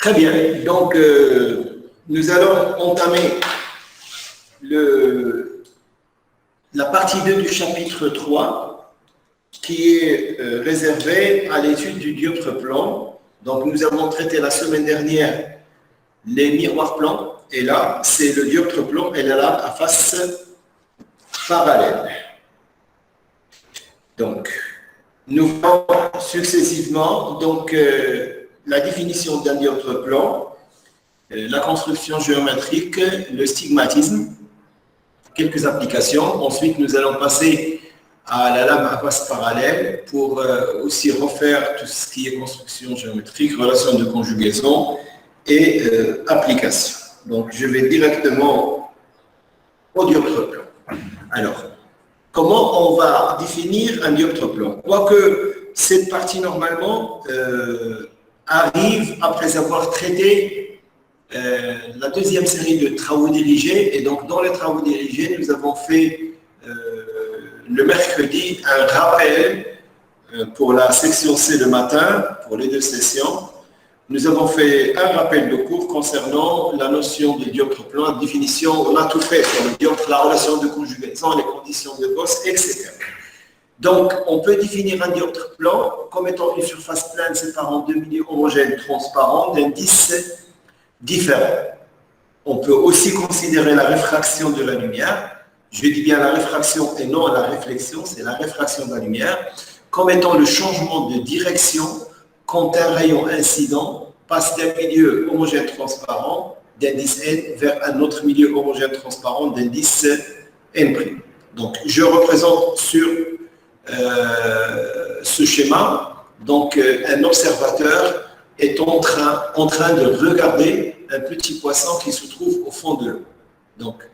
Très bien. Donc, nous allons entamer la partie 2 du chapitre 3 qui est réservée à l'étude du dioptre plan. Donc, nous avons traité la semaine dernière les miroirs plans et là, c'est le dioptre plan et là, à face parallèle. Donc, nous voyons successivement donc, la définition d'un dioptre plan, la construction géométrique, le stigmatisme, quelques applications. Ensuite, nous allons passer à la lame à face parallèle pour aussi refaire tout ce qui est construction géométrique, relation de conjugaison et application. Donc, je vais directement au dioptre plan. Alors, comment on va définir un dioptre plan? Quoique cette partie, normalement, arrive après avoir traité la deuxième série de travaux dirigés. Et donc, dans les travaux dirigés, nous avons fait le mercredi un rappel pour la section C le matin, pour les deux sessions. Nous avons fait un rappel de cours concernant la notion de dioptre plan, la définition, on a tout fait sur le dioptre, la relation de conjugaison, les conditions de Gauss, etc. Donc, on peut définir un dioptre plan comme étant une surface plane séparant deux milieux homogènes transparents d'indices différents. On peut aussi considérer la réfraction de la lumière, je dis bien la réfraction et non la réflexion, c'est la réfraction de la lumière, comme étant le changement de direction quand un rayon incident passe d'un milieu homogène transparent d'indice N vers un autre milieu homogène transparent d'indice N'. Donc, je représente sur ce schéma, donc un observateur est en train de regarder un petit poisson qui se trouve au fond de l'eau. Donc,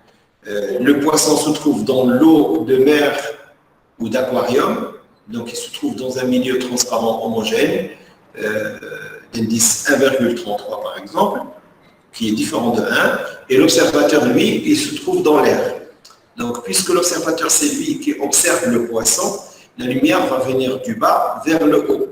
le poisson se trouve dans l'eau de mer ou d'aquarium, donc il se trouve dans un milieu transparent homogène, d'indice 1,33 par exemple, qui est différent de 1, et l'observateur, lui, il se trouve dans l'air. Donc, puisque l'observateur, c'est lui qui observe le poisson, la lumière va venir du bas vers le haut.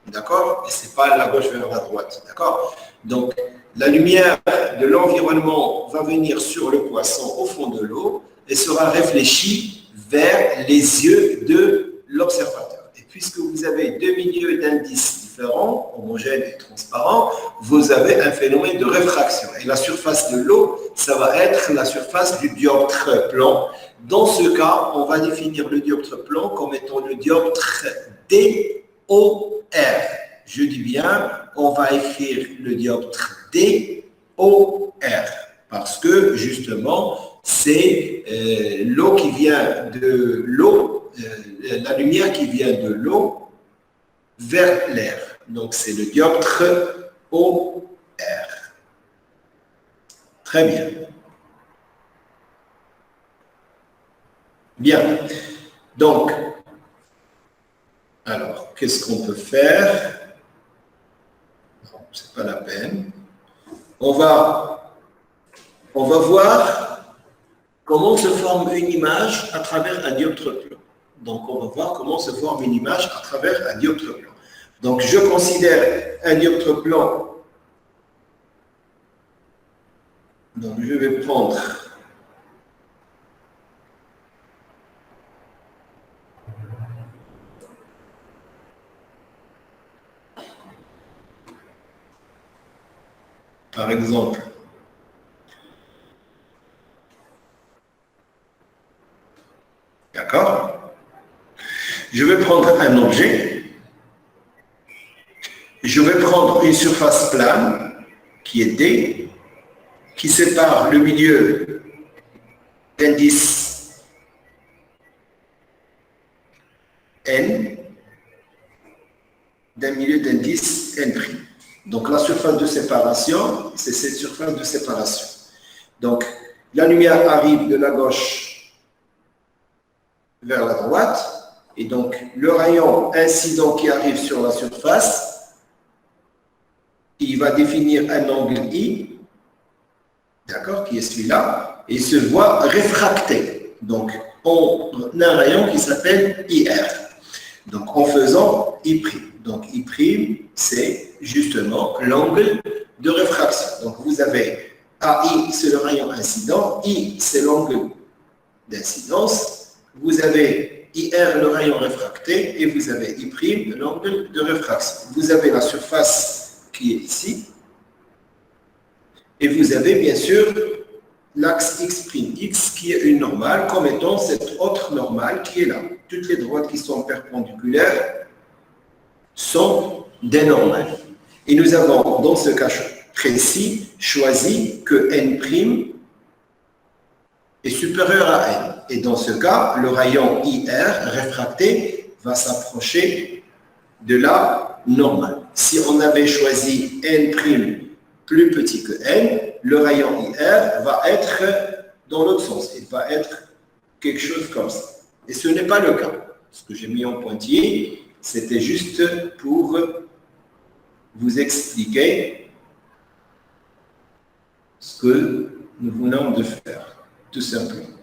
D'accord? Et ce n'est pas la gauche vers la droite. D'accord? Donc, la lumière de l'environnement va venir sur le poisson au fond de l'eau et sera réfléchie vers les yeux de l'observateur. Et puisque vous avez deux milieux d'indices différents, homogènes et transparents, vous avez un phénomène de réfraction. Et la surface de l'eau, ça va être la surface du dioptre plan. Dans ce cas, on va définir le dioptre plan comme étant le dioptre DOR. Je dis bien, on va écrire le dioptre DOR parce que justement, c'est l'eau qui vient de l'eau, la lumière qui vient de l'eau vers l'air. Donc, c'est le dioptre OR. Très bien. Bien. Donc, alors, qu'est-ce qu'on peut faire? Non, ce n'est pas la peine. On va voir comment se forme une image à travers un dioptre plan. Donc, on va voir comment se forme une image à travers un dioptre plan. Donc, je considère un dioptre plan. Donc, je vais prendre par exemple d'accord? Je vais prendre un objet. Je vais prendre une surface plane qui est D, qui sépare le milieu d'indice N d'un milieu d'indice N'. Donc la surface de séparation, c'est cette surface de séparation. Donc la lumière arrive de la gauche vers la droite, et donc le rayon incident qui arrive sur la surface, il va définir un angle I, d'accord, qui est celui-là, et il se voit réfracté. Donc on a un rayon qui s'appelle IR. Donc en faisant I'. Donc I', c'est justement l'angle de réfraction. Donc, vous avez AI, c'est le rayon incident, I, c'est l'angle d'incidence, vous avez IR, le rayon réfracté, et vous avez I', l'angle de réfraction. Vous avez la surface qui est ici, et vous avez bien sûr l'axe X', X qui est une normale, comme étant cette autre normale qui est là. Toutes les droites qui sont perpendiculaires sont des normales. Et nous avons, dans ce cas précis, choisi que N' est supérieur à N. Et dans ce cas, le rayon IR réfracté va s'approcher de la normale. Si on avait choisi N' plus petit que N, le rayon IR va être dans l'autre sens. Il va être quelque chose comme ça. Et ce n'est pas le cas. Ce que j'ai mis en pointillé, c'était juste pour vous expliquer ce que nous venons de faire, tout simplement.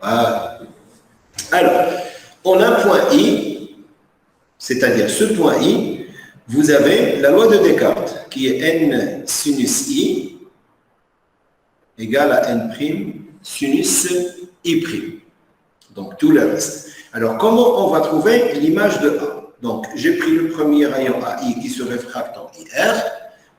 Voilà. Alors, on a un point I, c'est-à-dire ce point I, vous avez la loi de Descartes, qui est N sinus I égale à N' sinus I'. Donc, tout le reste. Alors, comment on va trouver l'image de A? Donc, j'ai pris le premier rayon AI qui se réfracte en IR.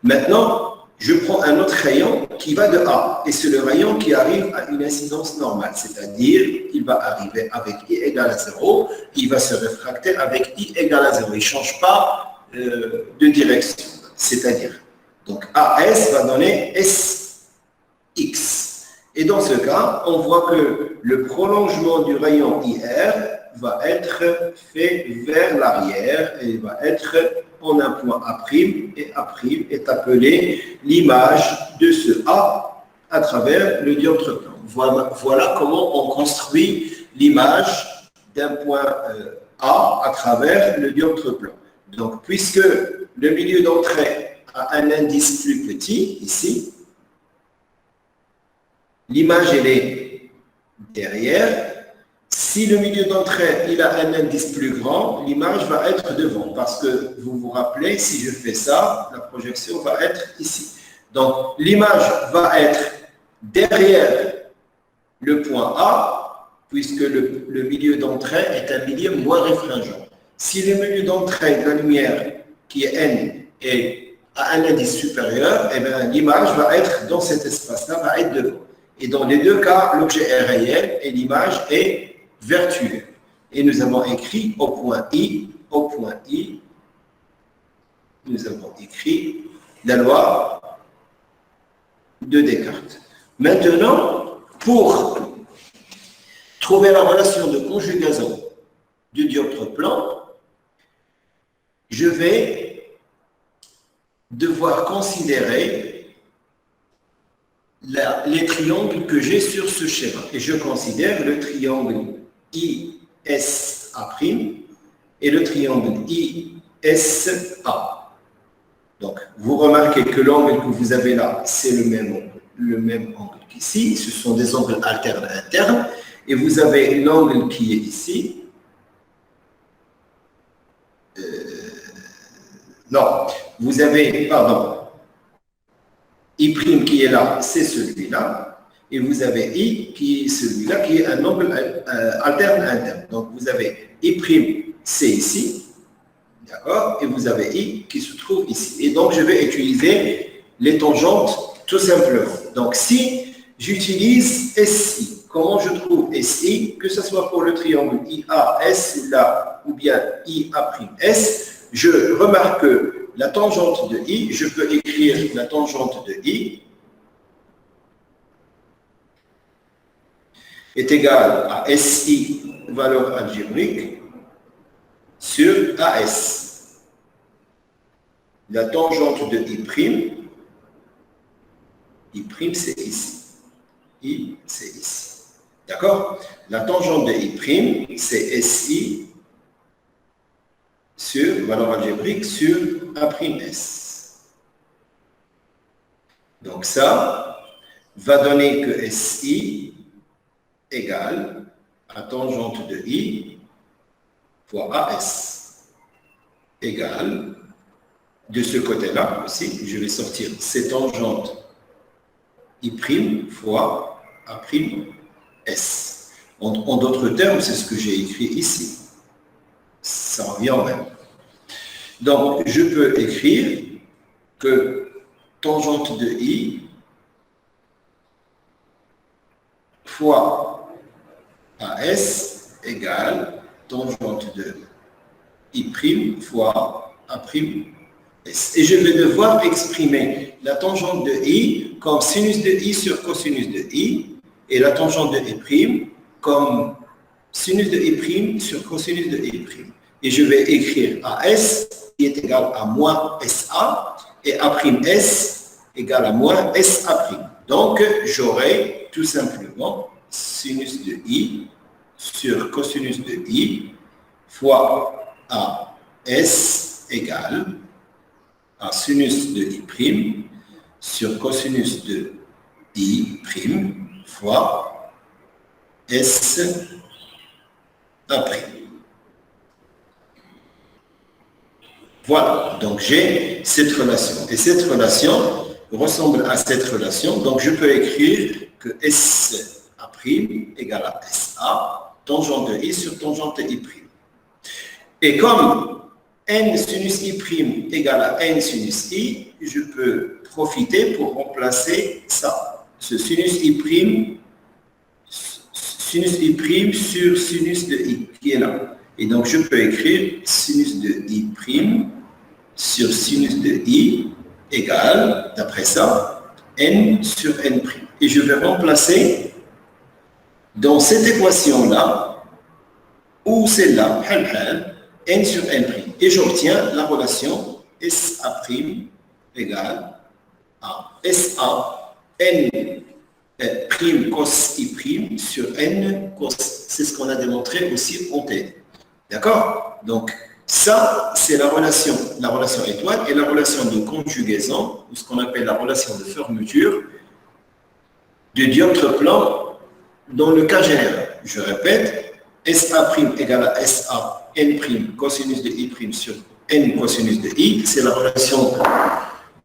Maintenant, je prends un autre rayon qui va de A. Et c'est le rayon qui arrive à une incidence normale. C'est-à-dire, il va arriver avec I égale à 0. Il va se réfracter avec I égale à 0. Il ne change pas de direction. C'est-à-dire, donc AS va donner SX. Et dans ce cas, on voit que le prolongement du rayon IR va être fait vers l'arrière et va être en un point A', et A' est appelé l'image de ce A à travers le dioptre plan. Voilà comment on construit l'image d'un point A à travers le dioptre plan. Donc, puisque le milieu d'entrée a un indice plus petit, ici, l'image, elle est derrière. Si le milieu d'entrée, il a un indice plus grand, l'image va être devant. Parce que vous vous rappelez, si je fais ça, la projection va être ici. Donc, l'image va être derrière le point A, puisque le milieu d'entrée est un milieu moins réfringent. Si le milieu d'entrée de la lumière, qui est N, a un indice supérieur, eh bien, l'image va être dans cet espace-là, va être devant. Et dans les deux cas, l'objet est réel et l'image est virtuelle. Et nous avons écrit au point I, nous avons écrit la loi de Descartes. Maintenant, pour trouver la relation de conjugaison du dioptre plan, je vais devoir considérer les triangles que j'ai sur ce schéma. Et je considère le triangle ISA' et le triangle ISA. Donc, vous remarquez que l'angle que vous avez là, c'est le même angle qu'ici. Ce sont des angles alternes internes. Et vous avez l'angle qui est ici. Non, vous avez, pardon, I' qui est là, c'est celui-là, et vous avez I qui est celui-là, qui est un angle alterne interne. Donc vous avez I', c'est ici, d'accord, et vous avez I qui se trouve ici. Et donc je vais utiliser les tangentes tout simplement. Donc si j'utilise SI, comment je trouve SI, que ce soit pour le triangle IAS là, ou bien IA'S, je remarque que la tangente de I, je peux écrire la tangente de I est égale à SI, valeur algébrique, sur AS. La tangente de I', c'est ici. I, c'est ici. D'accord? La tangente de I', c'est SI sur valeur algébrique sur A'S. Donc ça va donner que SI égale à tangente de I fois AS égale de ce côté-là aussi, je vais sortir C tangente I' fois A'S. En d'autres termes, c'est ce que j'ai écrit ici. Ça revient au même. Donc, je peux écrire que tangente de I fois AS égale tangente de I' fois A'S. Et je vais devoir exprimer la tangente de I comme sinus de I sur cosinus de I et la tangente de I' comme sinus de I' sur cosinus de I'. Et je vais écrire AS qui est égal à moins SA et A'S égale à moins SA'. Donc, j'aurai tout simplement sinus de I sur cosinus de I fois AS égale à sinus de I' sur cosinus de I' fois S A'. Voilà, donc j'ai cette relation. Et cette relation ressemble à cette relation. Donc je peux écrire que SA' égale à SA, tangente de I sur tangente de I'. Et comme N sinus I' égale à N sinus I, je peux profiter pour remplacer ça. Ce sinus I' sur sinus de I qui est là. Et donc, je peux écrire sinus de I' sur sinus de I égale, d'après ça, N sur N'. Et je vais remplacer dans cette équation-là, ou celle-là, N sur N'. Et j'obtiens la relation SA' égale à SA N' cos I' sur N cos. C'est ce qu'on a démontré aussi en T. D'accord? Donc, ça, c'est la relation étoile et la relation de conjugaison, ou ce qu'on appelle la relation de fermeture, de dioptre plan dans le cas général. Je répète, SA' égale à SA N' cosinus de I' sur N cosinus de I, c'est la relation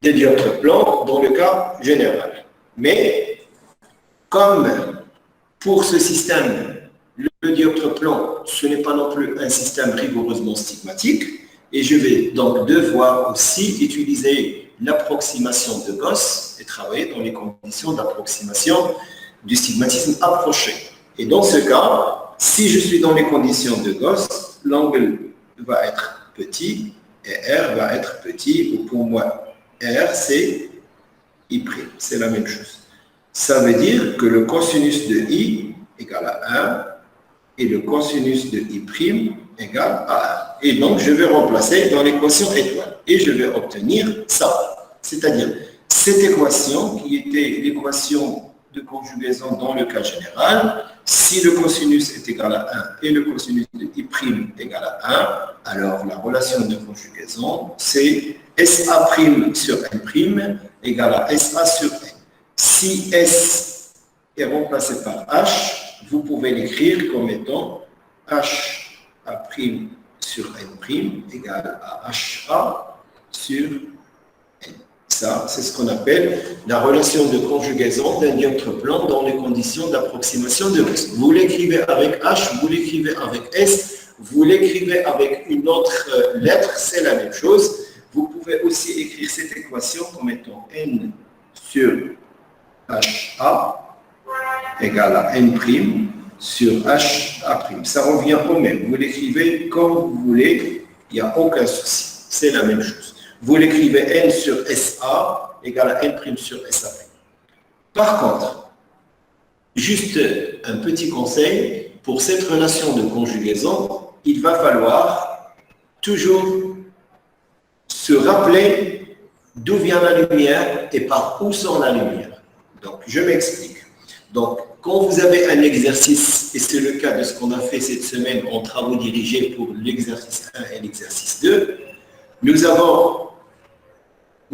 de dioptre plan dans le cas général. Mais, comme pour ce système, le dioptre plan, ce n'est pas non plus un système rigoureusement stigmatique, et je vais donc devoir aussi utiliser l'approximation de Gauss et travailler dans les conditions d'approximation du stigmatisme approché. Et dans ce cas, si je suis dans les conditions de Gauss, l'angle va être petit et R va être petit, ou pour moi, R c'est I', c'est la même chose. Ça veut dire que le cosinus de I égale à 1 et le cosinus de I' égale à 1. Et donc, je vais remplacer dans l'équation étoile. Et je vais obtenir ça. C'est-à-dire, cette équation qui était l'équation de conjugaison dans le cas général, si le cosinus est égal à 1 et le cosinus de I' égal à 1, alors la relation de conjugaison, c'est SA' sur N' égale à SA sur N. Si S est remplacé par H, vous pouvez l'écrire comme étant HA' sur N' égale à HA sur N. Ça, c'est ce qu'on appelle la relation de conjugaison d'un dioptre plan dans les conditions d'approximation de Gauss. Vous l'écrivez avec H, vous l'écrivez avec S, vous l'écrivez avec une autre lettre, c'est la même chose. Vous pouvez aussi écrire cette équation comme étant N sur HA égale à N' sur HA'. Ça revient au même. Vous l'écrivez comme vous voulez, il n'y a aucun souci. C'est la même chose. Vous l'écrivez N sur SA égale à N' sur SA'. Par contre, juste un petit conseil, pour cette relation de conjugaison, il va falloir toujours se rappeler d'où vient la lumière et par où sort la lumière. Donc, je m'explique. Donc, quand vous avez un exercice, et c'est le cas de ce qu'on a fait cette semaine en travaux dirigés pour l'exercice 1 et l'exercice 2, nous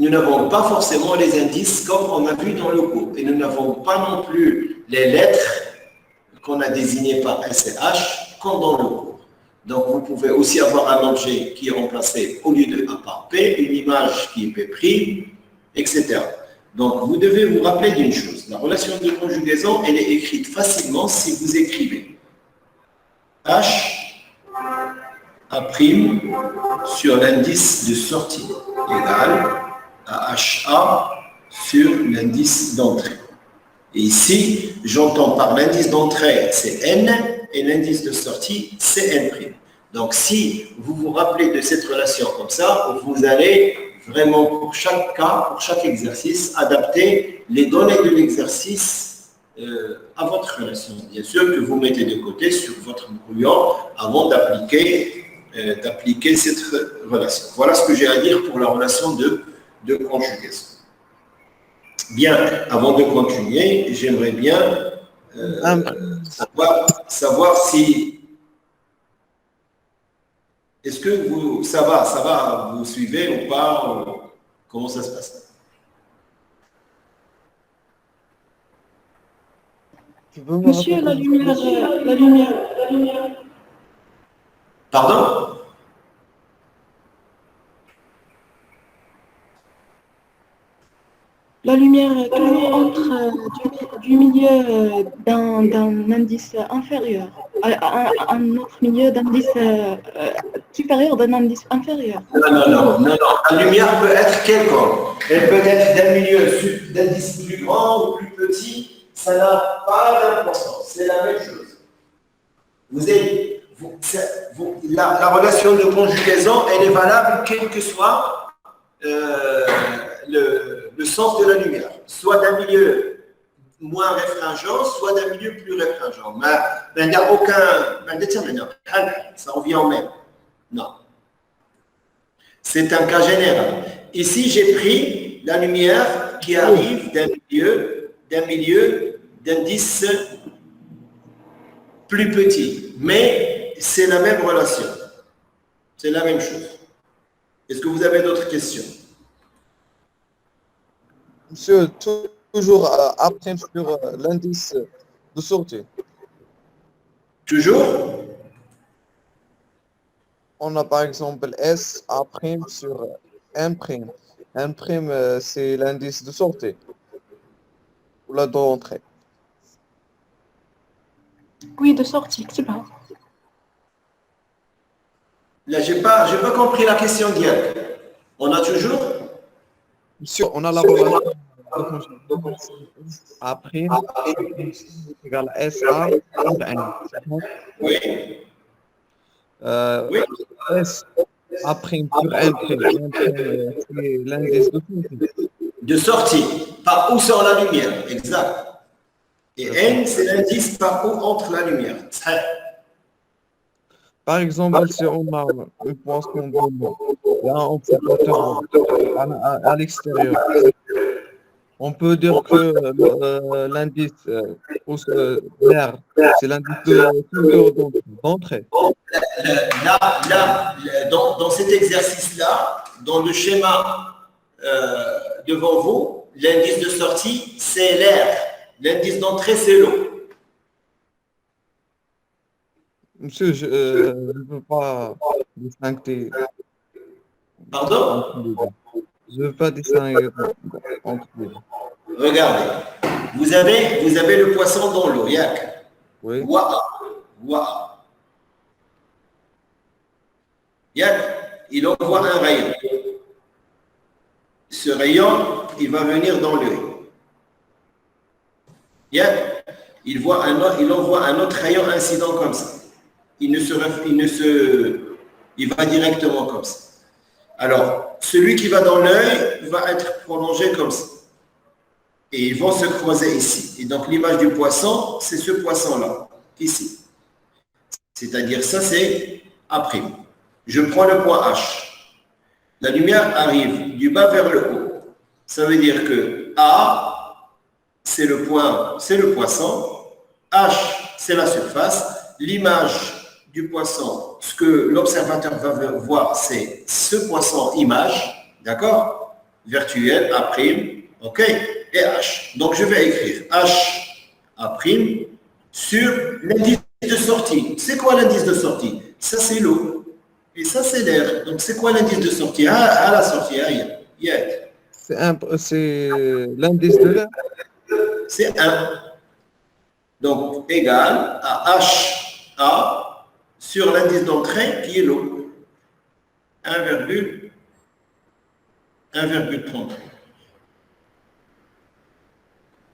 n'avons pas forcément les indices comme on a vu dans le cours. Et nous n'avons pas non plus les lettres qu'on a désignées par SCH comme dans le cours. Donc, vous pouvez aussi avoir un objet qui est remplacé au lieu de A par P, une image qui est P', etc. Donc, vous devez vous rappeler d'une chose. La relation de conjugaison, elle est écrite facilement si vous écrivez H A' sur l'indice de sortie égal à HA sur l'indice d'entrée. Et ici, j'entends par l'indice d'entrée, c'est N, et l'indice de sortie, c'est N'. Donc, si vous vous rappelez de cette relation comme ça, vous allez vraiment, pour chaque cas, pour chaque exercice, adapter les données de l'exercice à votre relation. Bien sûr que vous mettez de côté sur votre brouillon avant d'appliquer cette relation. Voilà ce que j'ai à dire pour la relation de conjugaison. Bien, avant de continuer, j'aimerais bien savoir si... Est-ce que ça va, vous suivez ou pas? Comment ça se passe? Monsieur, la lumière. Pardon? La lumière toujours entre du milieu d'un indice inférieur à un autre milieu d'indice supérieur d'un indice inférieur. Non. La lumière peut être quelconque. Elle peut être d'un milieu d'indice plus grand ou plus petit. Ça n'a pas d'importance. C'est la même chose. La relation de conjugaison, elle est valable quel que soit le sens de la lumière, soit d'un milieu moins réfringent, soit d'un milieu plus réfringent. Mais il n'y a aucun... Ça revient au même. Non. C'est un cas général. Ici, j'ai pris la lumière qui arrive d'un milieu d'indice plus petit. Mais c'est la même relation. C'est la même chose. Est-ce que vous avez d'autres questions? Monsieur, toujours après sur l'indice de sortie. Toujours? On a par exemple S A' sur M'. M', c'est l'indice de sortie ou la d'entrée. Oui, de sortie, c'est pas. Là, j'ai pas compris la question d'hier. On a toujours? Monsieur, on a la relation A' égale SA sur N. Oui. Oui. S A' sur N', c'est l'indice de sortie. De sortie, par où sort la lumière, exact. Et N, c'est l'indice par où entre la lumière. Par exemple, si on a une poisson d'eau, il y a un observateur à l'extérieur. On peut dire que l'indice l'air, c'est l'indice d'entrée. Là, dans cet exercice-là, dans le schéma devant vous, l'indice de sortie, c'est l'air. L'indice d'entrée, c'est l'eau. Monsieur, je ne veux pas distinguer. Pardon? Je ne veux pas distinguer entre les deux. Regardez. Vous avez le poisson dans l'eau, yak. Oui. Wa'a. Yak, il envoie un rayon. Ce rayon, il va venir dans l'œil. Yak, il envoie un autre rayon incident comme ça. Il va directement comme ça. Alors, celui qui va dans l'œil va être prolongé comme ça. Et ils vont se croiser ici. Et donc, l'image du poisson, c'est ce poisson-là, ici. C'est-à-dire, ça, c'est A'. Je prends le point H. La lumière arrive du bas vers le haut. Ça veut dire que A, c'est le point, c'est le poisson. H, c'est la surface. L'image du poisson, ce que l'observateur va voir, c'est ce poisson image, d'accord? Virtuel, A', ok? Et H. Donc, je vais écrire H, A', sur l'indice de sortie. C'est quoi l'indice de sortie? Ça, c'est l'eau. Et ça, c'est l'air. Donc, c'est quoi l'indice de sortie? À la sortie, il y a. C'est l'indice de l'air. C'est 1. Donc, égal à HA sur l'indice d'entrée qui est l'eau. 1,33.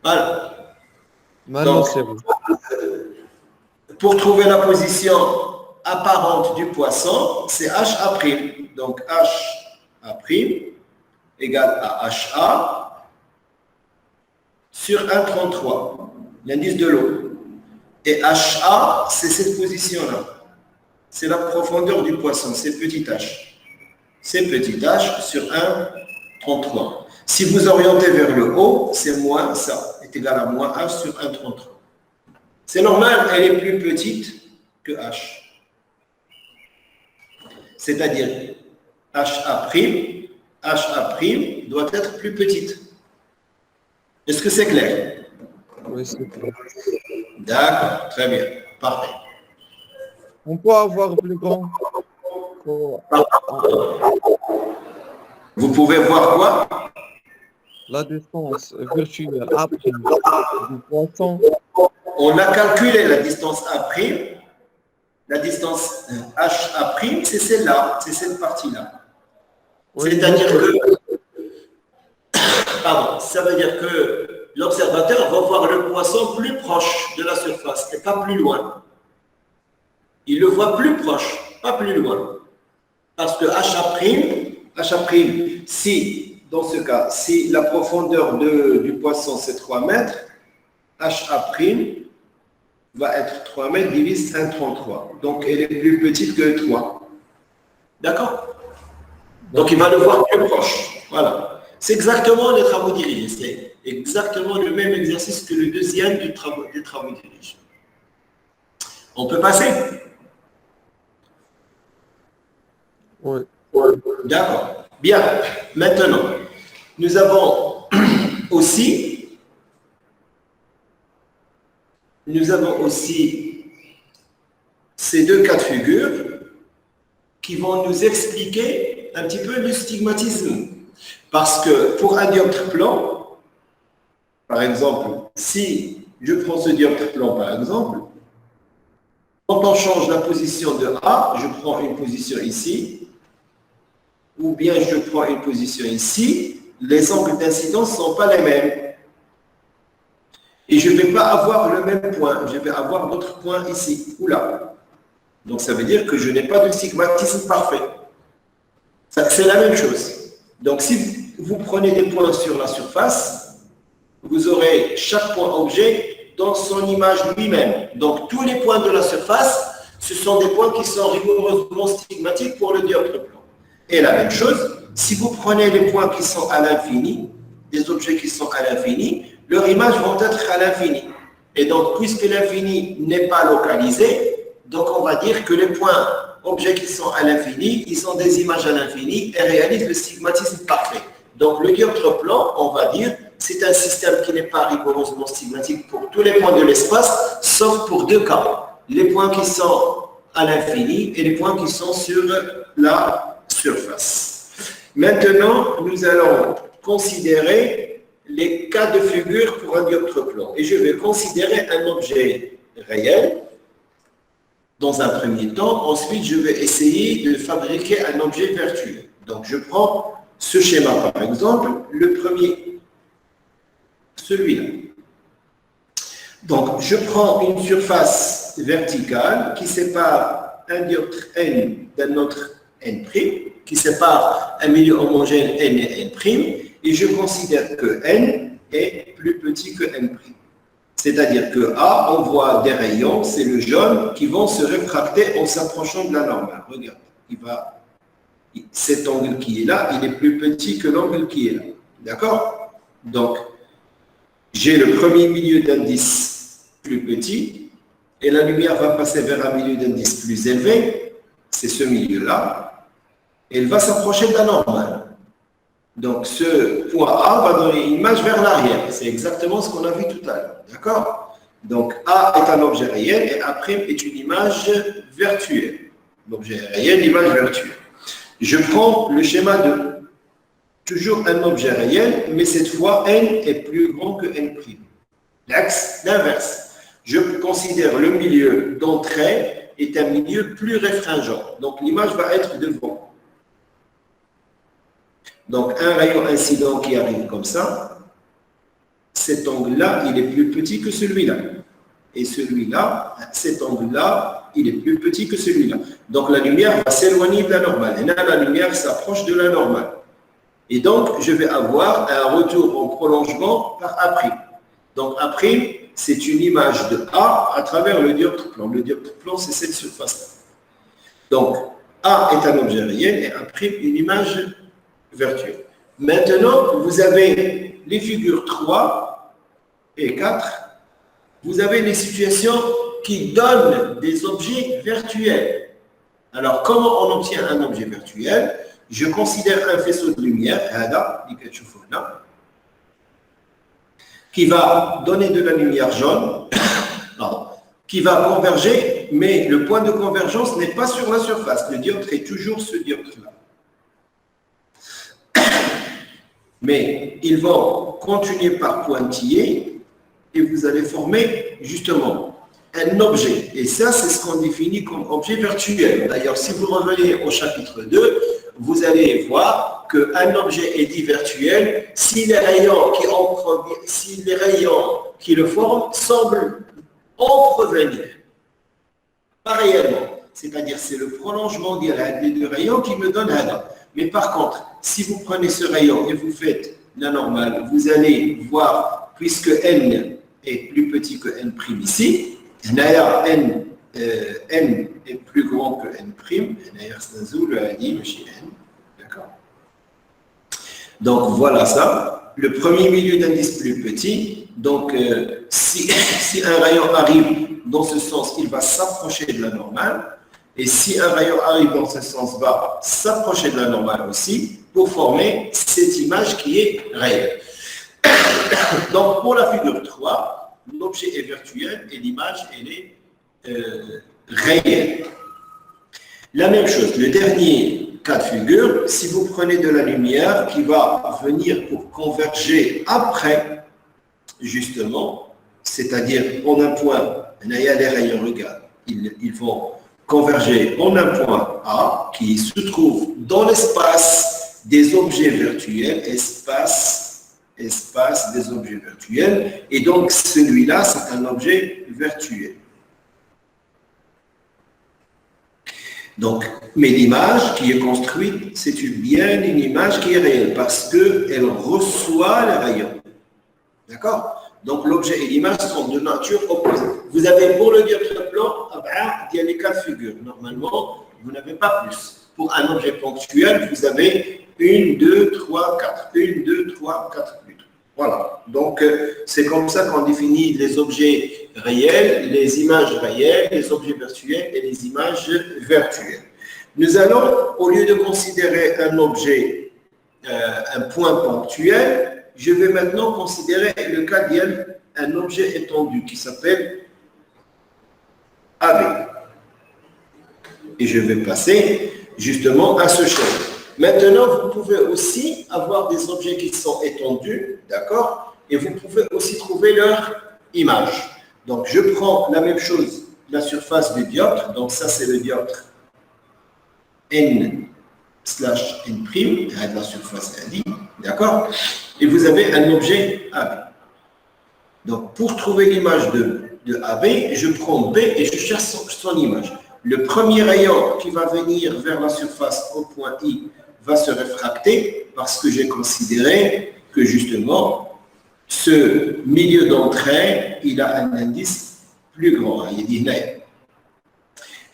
Voilà. Maintenant, Donc, c'est bon. pour trouver la position apparente du poisson, c'est HA'. Donc, HA' égale à HA sur 1,33, l'indice de l'eau. Et HA, c'est cette position-là. C'est la profondeur du poisson, c'est petit h. C'est petit h sur 1,33. Si vous orientez vers le haut, c'est moins ça, est égal à moins h sur 1,33. C'est normal, elle est plus petite que h. C'est-à-dire, HA' doit être plus petite. Est-ce que c'est clair? Oui, c'est clair. D'accord, très bien, parfait. On peut avoir plus grand. Vous pouvez voir quoi? La distance virtuelle A' du poisson. On a calculé la distance A'. La distance HA', c'est celle-là, c'est cette partie-là. Oui, C'est-à-dire que, pardon, ça veut dire que l'observateur va voir le poisson plus proche de la surface et pas plus loin. Il le voit plus proche, pas plus loin. Parce que HA', si, dans ce cas, si la profondeur du poisson c'est 3 mètres, HA' va être 3 mètres divise 1,33. Donc, elle est plus petite que 3. D'accord? Donc, il va le voir plus proche. Voilà. C'est exactement les travaux dirigés. C'est exactement le même exercice que le deuxième des travaux dirigés. On peut passer? Oui. D'accord. Bien. Maintenant, nous avons aussi ces deux cas de figure qui vont nous expliquer un petit peu le stigmatisme. Parce que pour un dioptre plan, par exemple, si je prends ce dioptre plan par exemple, quand on change la position de A, je prends une position ici, ou bien je prends une position ici, les angles d'incidence ne sont pas les mêmes. Et je ne vais pas avoir le même point, je vais avoir d'autres points ici ou là. Donc ça veut dire que je n'ai pas de stigmatisme parfait. C'est la même chose. Donc si vous prenez des points sur la surface, vous aurez chaque point objet dans son image lui-même. Donc tous les points de la surface, ce sont des points qui sont rigoureusement stigmatiques pour le dioptre plan. Et la même chose, si vous prenez les points qui sont à l'infini, des objets qui sont à l'infini, leurs images vont être à l'infini. Et donc, puisque l'infini n'est pas localisé, donc on va dire que les points objets qui sont à l'infini, ils ont des images à l'infini et réalisent le stigmatisme parfait. Donc, le dioptre plan, on va dire, c'est un système qui n'est pas rigoureusement stigmatique pour tous les points de l'espace, sauf pour deux cas. Les points qui sont à l'infini et les points qui sont sur la surface. Maintenant, nous allons considérer les cas de figure pour un dioptre plan. Et je vais considérer un objet réel dans un premier temps. Ensuite, je vais essayer de fabriquer un objet virtuel. Donc, je prends ce schéma, par exemple, le premier, celui-là. Donc, je prends une surface verticale qui sépare un dioptre N d'un autre N', qui sépare un milieu homogène N et N', et je considère que N est plus petit que N'. C'est-à-dire que A, on voit des rayons, c'est le jaune, qui vont se réfracter en s'approchant de la normale. Regarde, cet angle qui est là, il est plus petit que l'angle qui est là. D'accord? Donc, j'ai le premier milieu d'indice plus petit, et la lumière va passer vers un milieu d'indice plus élevé, c'est ce milieu-là, et elle va s'approcher de la normale. Donc, ce point A va donner une image vers l'arrière. C'est exactement ce qu'on a vu tout à l'heure. D'accord? Donc, A est un objet réel et A' est une image virtuelle. L'objet est réel, l'image virtuelle. Je prends le schéma de toujours un objet réel, mais cette fois, n est plus grand que n'. L'inverse. Je considère le milieu d'entrée est un milieu plus réfringent. Donc, l'image va être devant. Donc, un rayon incident qui arrive comme ça, cet angle-là, il est plus petit que celui-là. Et celui-là, cet angle-là, il est plus petit que celui-là. Donc, la lumière va s'éloigner de la normale. Et là, la lumière s'approche de la normale. Et donc, je vais avoir un retour en prolongement par A'. Donc, A', c'est une image de A à travers le dioptre plan. Le dioptre plan, c'est cette surface-là. Donc, A est un objet réel et A', une image virtuelle. Maintenant, vous avez les figures 3 et 4. Vous avez les situations qui donnent des objets virtuels. Alors, comment on obtient un objet virtuel? Je considère un faisceau de lumière, qui va donner de la lumière jaune, qui va converger, mais le point de convergence n'est pas sur la surface. Le dioptre est toujours ce dioptre-là. Mais ils vont continuer par pointillés et vous allez former justement un objet. Et ça, c'est ce qu'on définit comme objet virtuel. D'ailleurs, si vous revenez au chapitre 2, vous allez voir qu'un objet est dit virtuel si les rayons qui le forment semblent en provenir. Pas réellement. C'est-à-dire, c'est le prolongement des deux rayons qui me donne un. Mais par contre, si vous prenez ce rayon et vous faites la normale, vous allez voir, puisque n est plus petit que n' ici, n est plus grand que n', d'accord. Donc voilà ça, le premier milieu d'indice plus petit, donc si un rayon arrive dans ce sens, il va s'approcher de la normale, et si un rayon arrive dans ce sens, va s'approcher de la normale aussi, pour former cette image qui est réelle. Donc pour la figure 3, l'objet est virtuel et l'image, elle est réelle. La même chose, le dernier cas de figure, si vous prenez de la lumière qui va venir pour converger après, justement, c'est-à-dire en un point, il y a les rayons, regarde, ils vont converger en un point A qui se trouve dans l'espace des objets virtuels, espace des objets virtuels, et donc celui-là, c'est un objet virtuel. Donc, mais l'image qui est construite, c'est bien une image qui est réelle parce qu'elle reçoit les rayons. D'accord? Donc, l'objet et l'image sont de nature opposée. Vous avez pour le dioptre plan, il y a les cas de figure. Normalement, vous n'avez pas plus. Pour un objet ponctuel, vous avez 1, 2, 3, 4. 1, 2, 3, 4 plus. Voilà. Donc, c'est comme ça qu'on définit les objets réels, les images réelles, les objets virtuels et les images virtuelles. Nous allons, au lieu de considérer un objet, un point ponctuel, je vais maintenant considérer le cas d'un objet étendu qui s'appelle AB. Et je vais passer justement à ce schéma. Maintenant, vous pouvez aussi avoir des objets qui sont étendus, d'accord? Et vous pouvez aussi trouver leur image. Donc, je prends la même chose, la surface du dioptre. Donc, ça, c'est le dioptre N/N', la surface AD, d'accord? Et vous avez un objet AB. Donc, pour trouver l'image de AB, je prends B et je cherche son image. Le premier rayon qui va venir vers la surface au point I va se réfracter parce que j'ai considéré que justement, ce milieu d'entrée, il a un indice plus grand. Il dit net.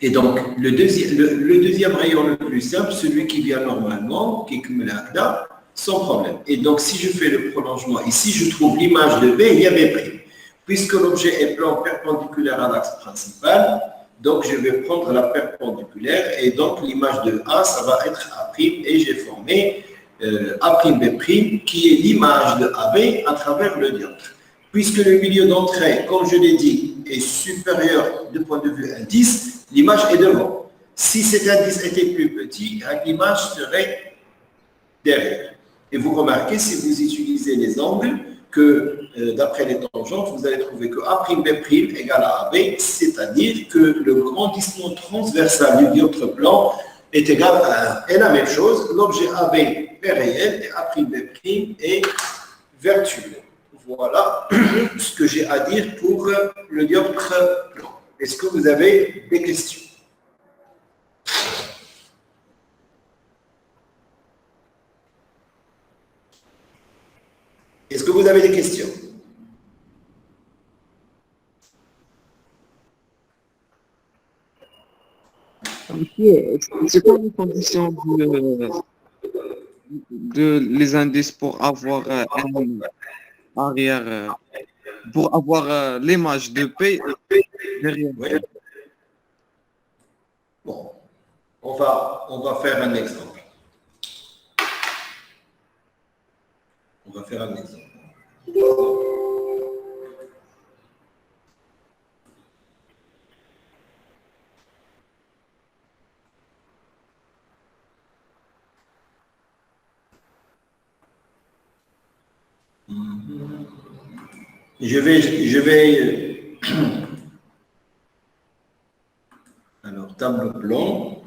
Et donc, le deuxième rayon le plus simple, celui qui vient normalement, qui est comme là, sans problème. Et donc, si je fais le prolongement ici, je trouve l'image de B, il y a B'. Puisque l'objet est plan perpendiculaire à l'axe principal, donc je vais prendre la perpendiculaire et donc l'image de A, ça va être A' et j'ai formé A'B' qui est l'image de AB à travers le dioptre. Puisque le milieu d'entrée, comme je l'ai dit, est supérieur du point de vue indice, l'image est devant. Si cet indice était plus petit, l'image serait derrière. Et vous remarquez, si vous utilisez les angles, que d'après les tangentes, vous allez trouver que A'B' égale à AB, c'est-à-dire que le grandissement transversal du dioptre plan est égal à 1. Et la même chose, l'objet AB est réel et A'B' est virtuel. Voilà ce que j'ai à dire pour le dioptre plan. Est-ce que vous avez des questions? Est-ce que vous avez des questions? Monsieur, c'est quoi les conditions de les indices pour avoir un arrière, pour avoir l'image de P derrière? Oui. Bon, on va faire un exemple. On va faire un exemple. Je vais alors tableau blanc.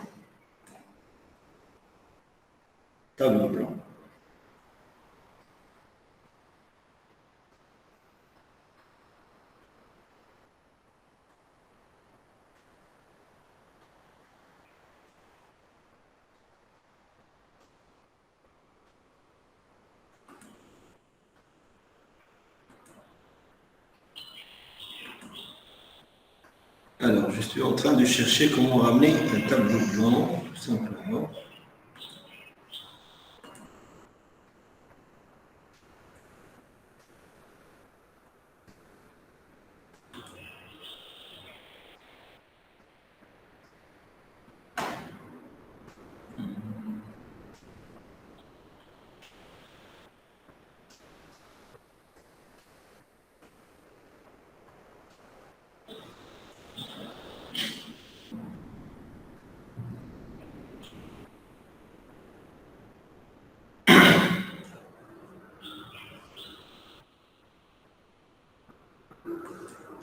Alors, je suis en train de chercher comment ramener un tableau blanc, tout simplement.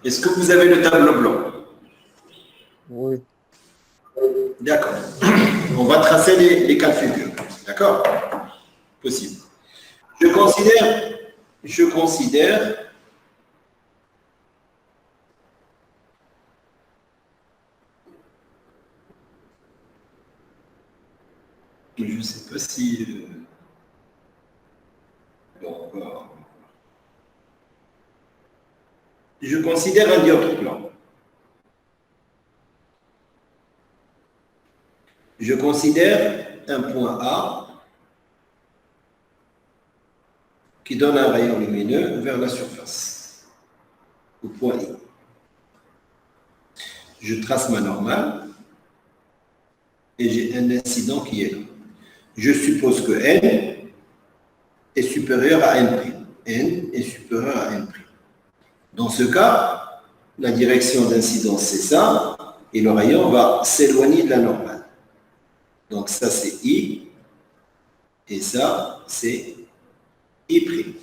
Est-ce que vous avez le tableau blanc? Oui. D'accord. On va tracer les cas de figure. D'accord? Possible. Je considère je ne sais pas si bon, je considère un dioptre plan. Je considère un point A qui donne un rayon lumineux vers la surface, au point I. Je trace ma normale et j'ai un incident qui est là. Je suppose que N est supérieur à N'. N est supérieur à N'. Dans ce cas, la direction d'incidence, c'est ça, et le rayon va s'éloigner de la normale. Donc ça, c'est I, et ça, c'est I'.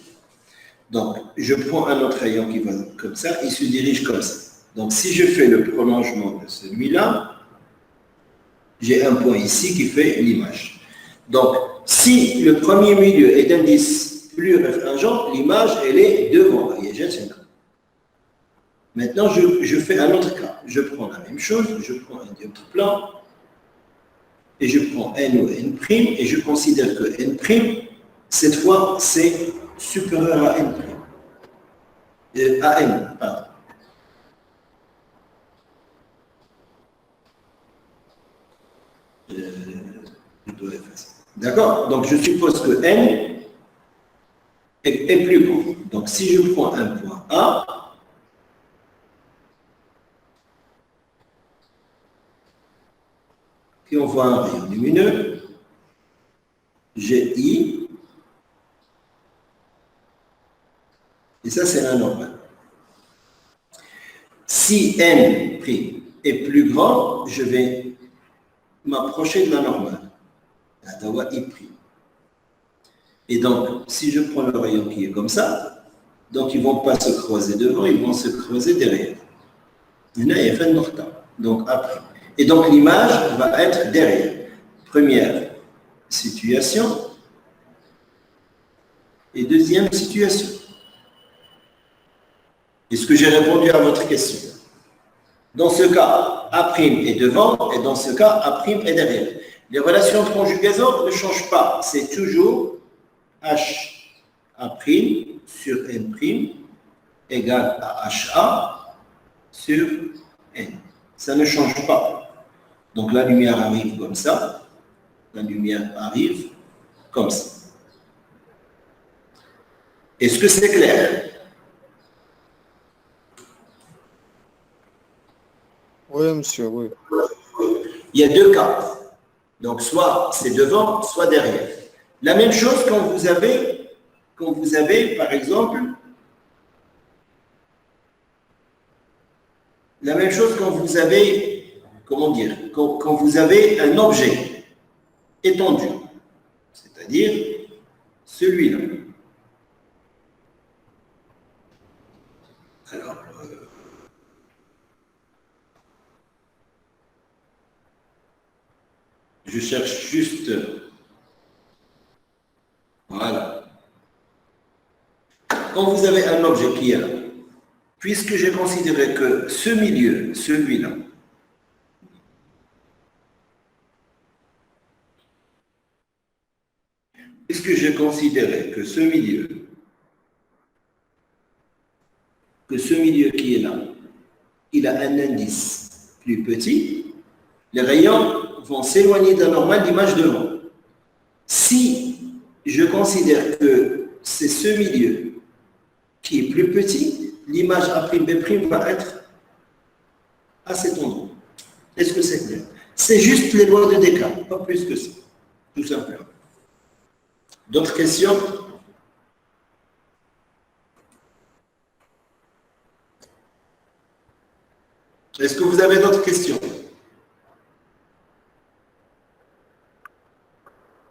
Donc, je prends un autre rayon qui va comme ça, il se dirige comme ça. Donc, si je fais le prolongement de celui-là, j'ai un point ici qui fait l'image. Donc, si le premier milieu est d'indice plus réfringent, l'image, elle est devant. Voyez, c'est là. Maintenant, je fais un autre cas. Je prends la même chose, je prends un dioptre plan, et je prends N ou N', et je considère que N', cette fois, c'est supérieur à N'. À N, pardon. D'accord? Donc, je suppose que N est plus grand. Donc, si je prends un point A, et on voit un rayon lumineux, j'ai I, et ça, c'est la normale. Si N' est plus grand, je vais m'approcher de la normale. Et donc, si je prends le rayon qui est comme ça, donc ils ne vont pas se creuser devant, ils vont se creuser derrière. Donc après. Et donc l'image va être derrière. Première situation et deuxième situation. Est-ce que j'ai répondu à votre question? Dans ce cas, A' est devant et dans ce cas, A' est derrière. Les relations de conjugaison ne changent pas. C'est toujours H' A' sur N' égale à HA sur N. Ça ne change pas. Donc la lumière arrive comme ça. La lumière arrive comme ça. Est-ce que c'est clair? Oui, monsieur, oui. Il y a deux cas. Donc, soit c'est devant, soit derrière. La même chose quand vous avez par exemple, la même chose quand vous avez, comment dire, quand vous avez un objet étendu, c'est-à-dire celui-là. Alors, je cherche juste, voilà. Quand vous avez un objet qui est là, puisque j'ai considéré que ce milieu, celui-là, puisque j'ai considéré que ce milieu qui est là, il a un indice plus petit, les rayons vont s'éloigner de la normale d'image devant. Si je considère que c'est ce milieu qui est plus petit, l'image A'B' va être à cet endroit. Est-ce que c'est clair? C'est juste les lois de Descartes, pas plus que ça, tout simplement. D'autres questions? Est-ce que vous avez d'autres questions?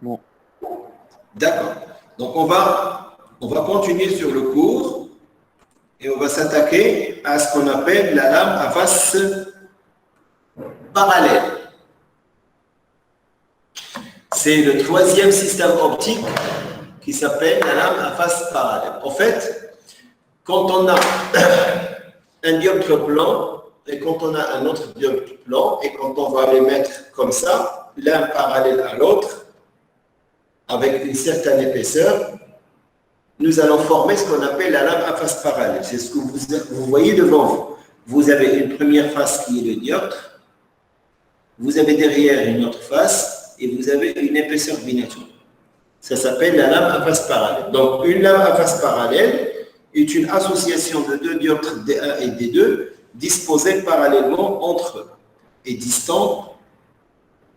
Non. D'accord. Donc, on va continuer sur le cours et on va s'attaquer à ce qu'on appelle la lame à face parallèle. C'est le troisième système optique qui s'appelle la lame à face parallèle. En fait, quand on a un dioptre plan et quand on a un autre dioptre plan et quand on va les mettre comme ça, l'un parallèle à l'autre, avec une certaine épaisseur, nous allons former ce qu'on appelle la lame à face parallèle. C'est ce que vous voyez devant vous. Vous avez une première face qui est le dioptre, vous avez derrière une autre face et vous avez une épaisseur binature. Ça s'appelle la lame à face parallèle. Donc, une lame à face parallèle est une association de deux dioptres D1 et D2 disposés parallèlement entre eux et distants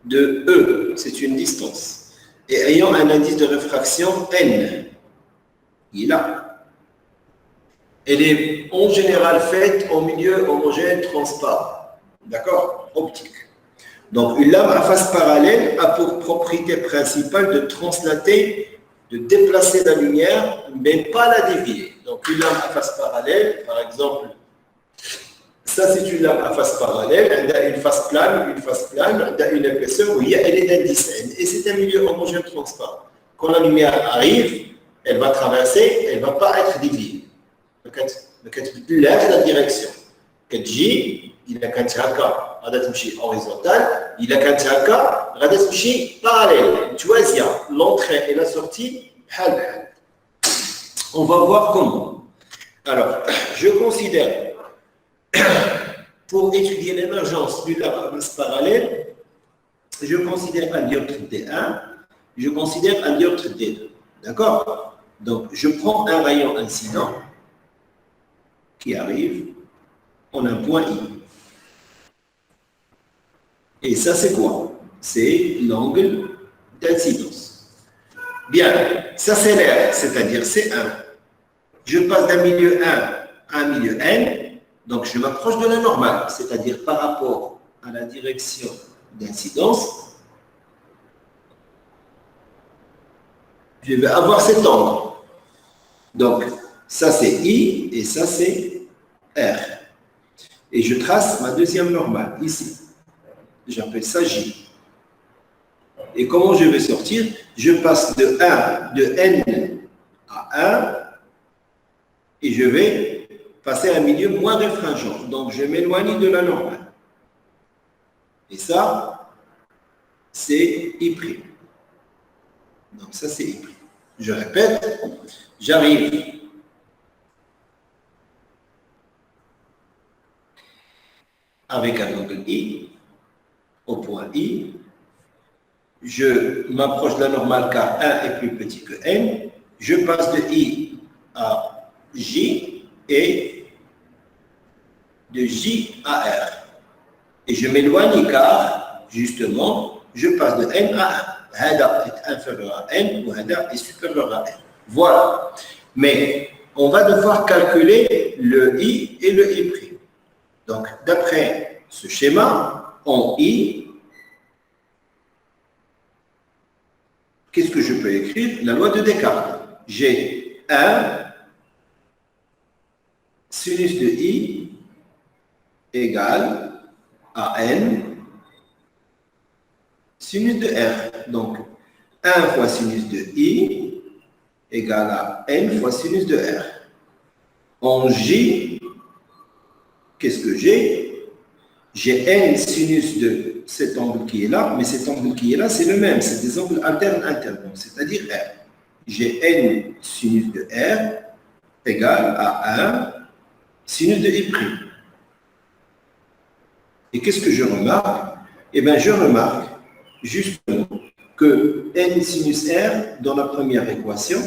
de E. C'est une distance. Et ayant un indice de réfraction N. Il est là. Elle est en général faite en milieu homogène transparent. D'accord? Optique. Donc, une lame à face parallèle a pour propriété principale de translater, de déplacer la lumière, mais pas la dévier. Donc, une lame à face parallèle, par exemple, ça c'est une lame à face parallèle, elle a une face plane, elle a une épaisseur, oui, elle est d'indice N. Et c'est un milieu homogène transparent. Quand la lumière arrive, elle va traverser, elle ne va pas être déviée. La direction. il a كانت هكا غادا تمشي horizontal, il a كانت هكا غادا تمشي parallèle. توازية l'entrée et la sortie بحال بحال. On va voir comment. Alors, je considère, pour étudier l'émergence du lame parallèle, je considère un dioptre D1, je considère un dioptre D2. D'accord? Donc, je prends un rayon incident qui arrive en un point I. Et ça, c'est quoi? C'est l'angle d'incidence. Bien, ça c'est l'air, c'est-à-dire c'est 1. Je passe d'un milieu 1 à un milieu N, donc je m'approche de la normale, c'est-à-dire par rapport à la direction d'incidence, je vais avoir cet angle. Donc, ça c'est I et ça c'est R. Et je trace ma deuxième normale, ici. J'appelle ça J. Et comment je vais sortir? Je passe de N à 1 et je vais passer à un milieu moins réfringent. Donc, je m'éloigne de la normale. Et ça, c'est I'. Donc, ça, c'est I'. Je répète, j'arrive avec un angle I, au point I, je m'approche de la normale car 1 est plus petit que N, je passe de I à J et de J à R. Et je m'éloigne car, justement, je passe de N à 1. Hada est inférieur à N ou Hada est supérieur à N. Voilà. Mais on va devoir calculer le I et le I'. Donc, d'après ce schéma, en I, qu'est-ce que je peux écrire? La loi de Descartes. J'ai 1 sinus de I égale à N sinus de R. Donc, 1 fois sinus de I égale à N fois sinus de R. En J, qu'est-ce que j'ai? J'ai N sinus de cet angle qui est là, mais cet angle qui est là, c'est le même. C'est des angles alternes, c'est-à-dire R. J'ai N sinus de R égale à 1 sinus de I'. Et qu'est-ce que je remarque? Eh bien, je remarque justement que N sinus R dans la première équation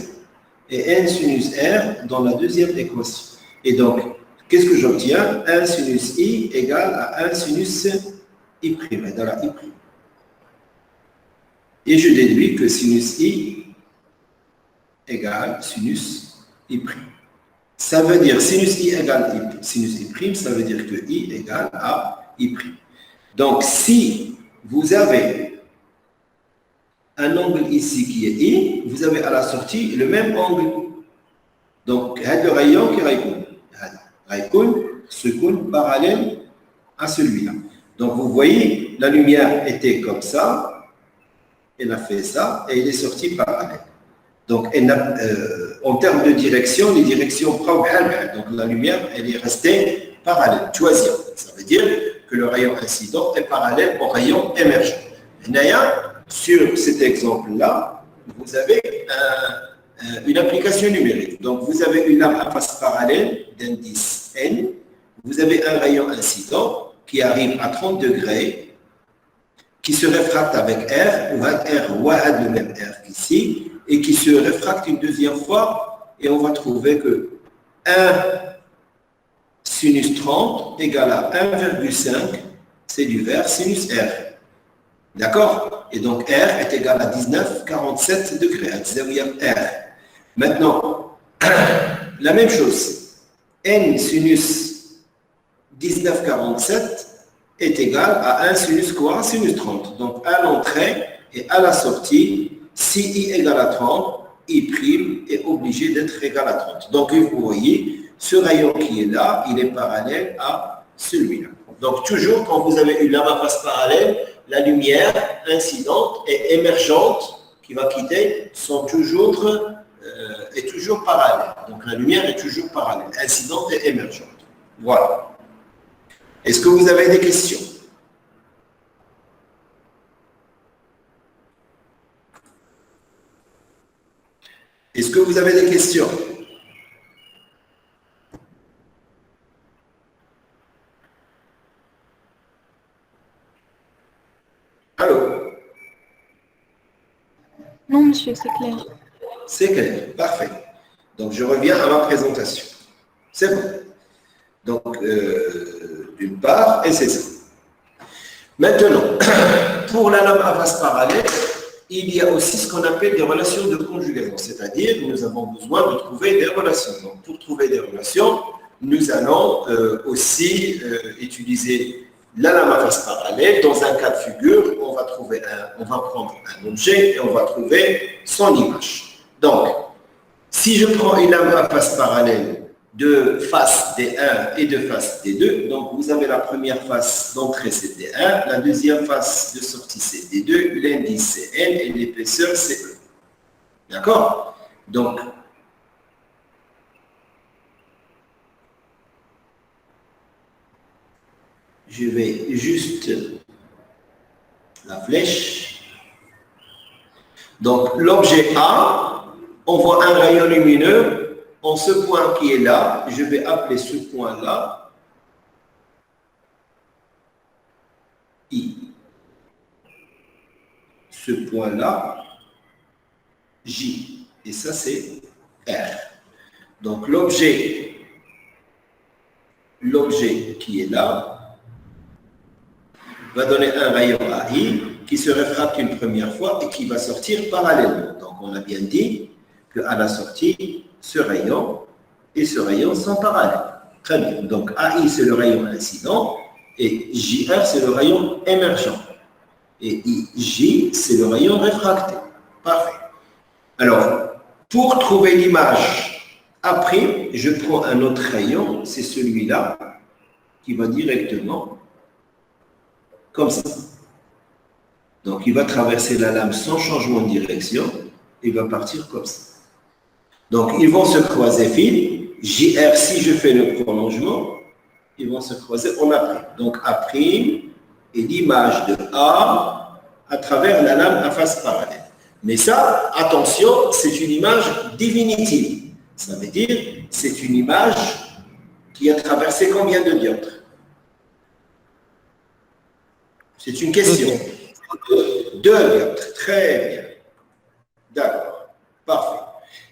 et N sinus R dans la deuxième équation. Et donc, qu'est-ce que j'obtiens? 1 sinus I égale à 1 sinus I', dans la I'. Et je déduis que sinus I égale sinus I'. Ça veut dire sinus I égale sinus I', ça veut dire que I égale à I'. Donc, si vous avez un angle ici qui est I, vous avez à la sortie le même angle. Donc, le rayon qui rayon secoue parallèle à celui-là. Donc, vous voyez, la lumière était comme ça, elle a fait ça, et elle est sortie parallèle. Donc, en termes de direction, les directions parallèles. Donc, la lumière, elle est restée parallèle, choisie. Ça veut dire que le rayon incident est parallèle au rayon émergent. D'ailleurs, sur cet exemple-là, vous avez une application numérique. Donc, vous avez une lame à face parallèle d'indice N. Vous avez un rayon incident qui arrive à 30 degrés, qui se réfracte avec R, ou R, le même R qu'ici, et qui se réfracte une deuxième fois, et on va trouver que 1 sinus 30 égale à 1,5, c'est du vert, sinus R. D'accord? Et donc, R est égal à 19,47 degrés, à R. Maintenant, la même chose. N sinus 19,47 est égal à 1 sinus quoi? Sinus 30. Donc, à l'entrée et à la sortie, si I égale à 30, I' est obligé d'être égal à 30. Donc, vous voyez, ce rayon qui est là, il est parallèle à celui-là. Donc, toujours, quand vous avez une lame à face parallèle, la lumière incidente et émergente qui va quitter est toujours parallèle. Donc, la lumière est toujours parallèle, incidente et émergente. Voilà. Est-ce que vous avez des questions? Est-ce que vous avez des questions? Allô? Non, monsieur, c'est clair. C'est clair, parfait. Donc, je reviens à ma présentation. C'est bon. Donc, d'une part, et c'est ça. Maintenant, pour la lame à face parallèle, il y a aussi ce qu'on appelle des relations de conjugaison, c'est-à-dire nous avons besoin de trouver des relations. Donc, pour trouver des relations, nous allons aussi utiliser la lame à face parallèle. Dans un cas de figure, on va prendre un objet et on va trouver son image. Donc, si je prends une lame à face parallèle de face D1 et de face D2, donc vous avez la première face d'entrée c'est D1, la deuxième face de sortie c'est D2, l'indice c'est N et l'épaisseur c'est E. D'accord? Donc, je vais juste la flèche. Donc, l'objet A, on voit un rayon lumineux en ce point qui est là. Je vais appeler ce point-là I. Ce point-là, J. Et ça, c'est R. Donc, l'objet qui est là va donner un rayon AI qui se réfracte une première fois et qui va sortir parallèlement. Donc, on a bien dit qu'à la sortie, ce rayon et ce rayon sont parallèles. Très bien. Donc, AI, c'est le rayon incident et JR, c'est le rayon émergent. Et IJ, c'est le rayon réfracté. Parfait. Alors, pour trouver l'image après, je prends un autre rayon, c'est celui-là, qui va directement comme ça. Donc, il va traverser la lame sans changement de direction, il va partir comme ça. Donc, ils vont se croiser fil. JR, si je fais le prolongement, ils vont se croiser en A'. Donc, A' est l'image de A à travers la lame à face parallèle. Mais ça, attention, c'est une image définitive. Ça veut dire, c'est une image qui a traversé combien de dioptres? C'est une question. 2 dioptres. Très bien. D'accord. Parfait.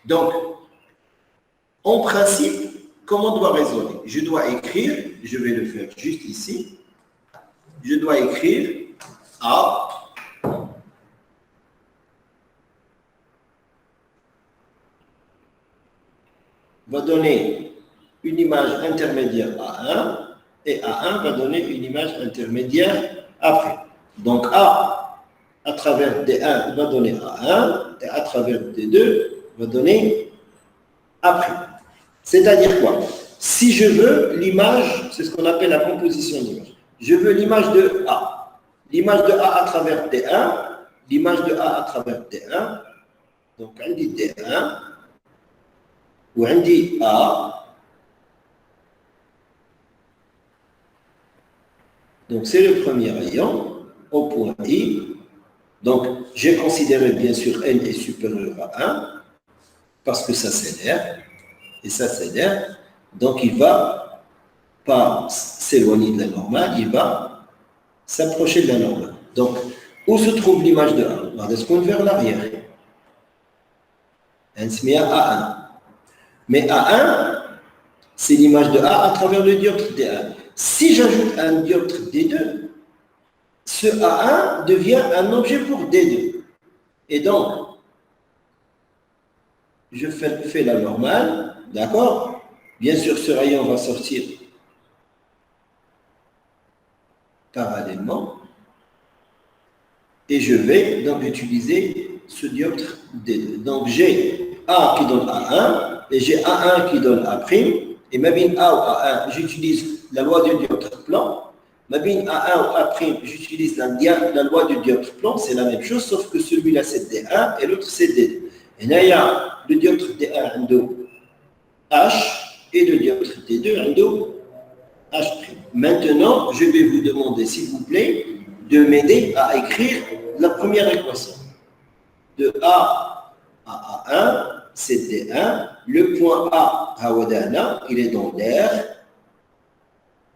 Donc, en principe, comment on doit raisonner? Je dois écrire, je vais le faire juste ici, je dois écrire A va donner une image intermédiaire A1 et A1 va donner une image intermédiaire après. Donc A à travers D1 va donner A1 et à travers D2 va donner après. C'est-à-dire quoi? Si je veux l'image, c'est ce qu'on appelle la composition d'image. Je veux l'image de A. L'image de A à travers D1, l'image de A à travers D1. Donc, on dit D1, ou on dit A. Donc, c'est le premier rayon au point I. Donc, j'ai considéré bien sûr N est supérieur à 1 parce que ça c'est l'air et ça c'est l'air. Donc, il va pas s'éloigner de la normale, il va s'approcher de la normale. Donc, où se trouve l'image de A? On va descendre vers l'arrière. On se met à A1. Mais A1, c'est l'image de A à travers le dioptre D1. Si j'ajoute un dioptre D2, ce A1 devient un objet pour D2. Et donc, je fais la normale, d'accord? Bien sûr, ce rayon va sortir parallèlement. Et je vais donc utiliser ce dioptre D2. Donc, j'ai A qui donne A1 et j'ai A1 qui donne A'. Et ma bine A ou A1, j'utilise la loi du dioptre plan. Ma bine A1 ou A', j'utilise la loi du dioptre plan. C'est la même chose, sauf que celui-là c'est D1 et l'autre c'est D2. Et là, il y a le dioptre D1 endo H et le dioptre D2 endo H'. Maintenant, je vais vous demander, s'il vous plaît, de m'aider à écrire la première équation. De A à A1, c'est D1. Le point A, Hawadana, il est dans l'air.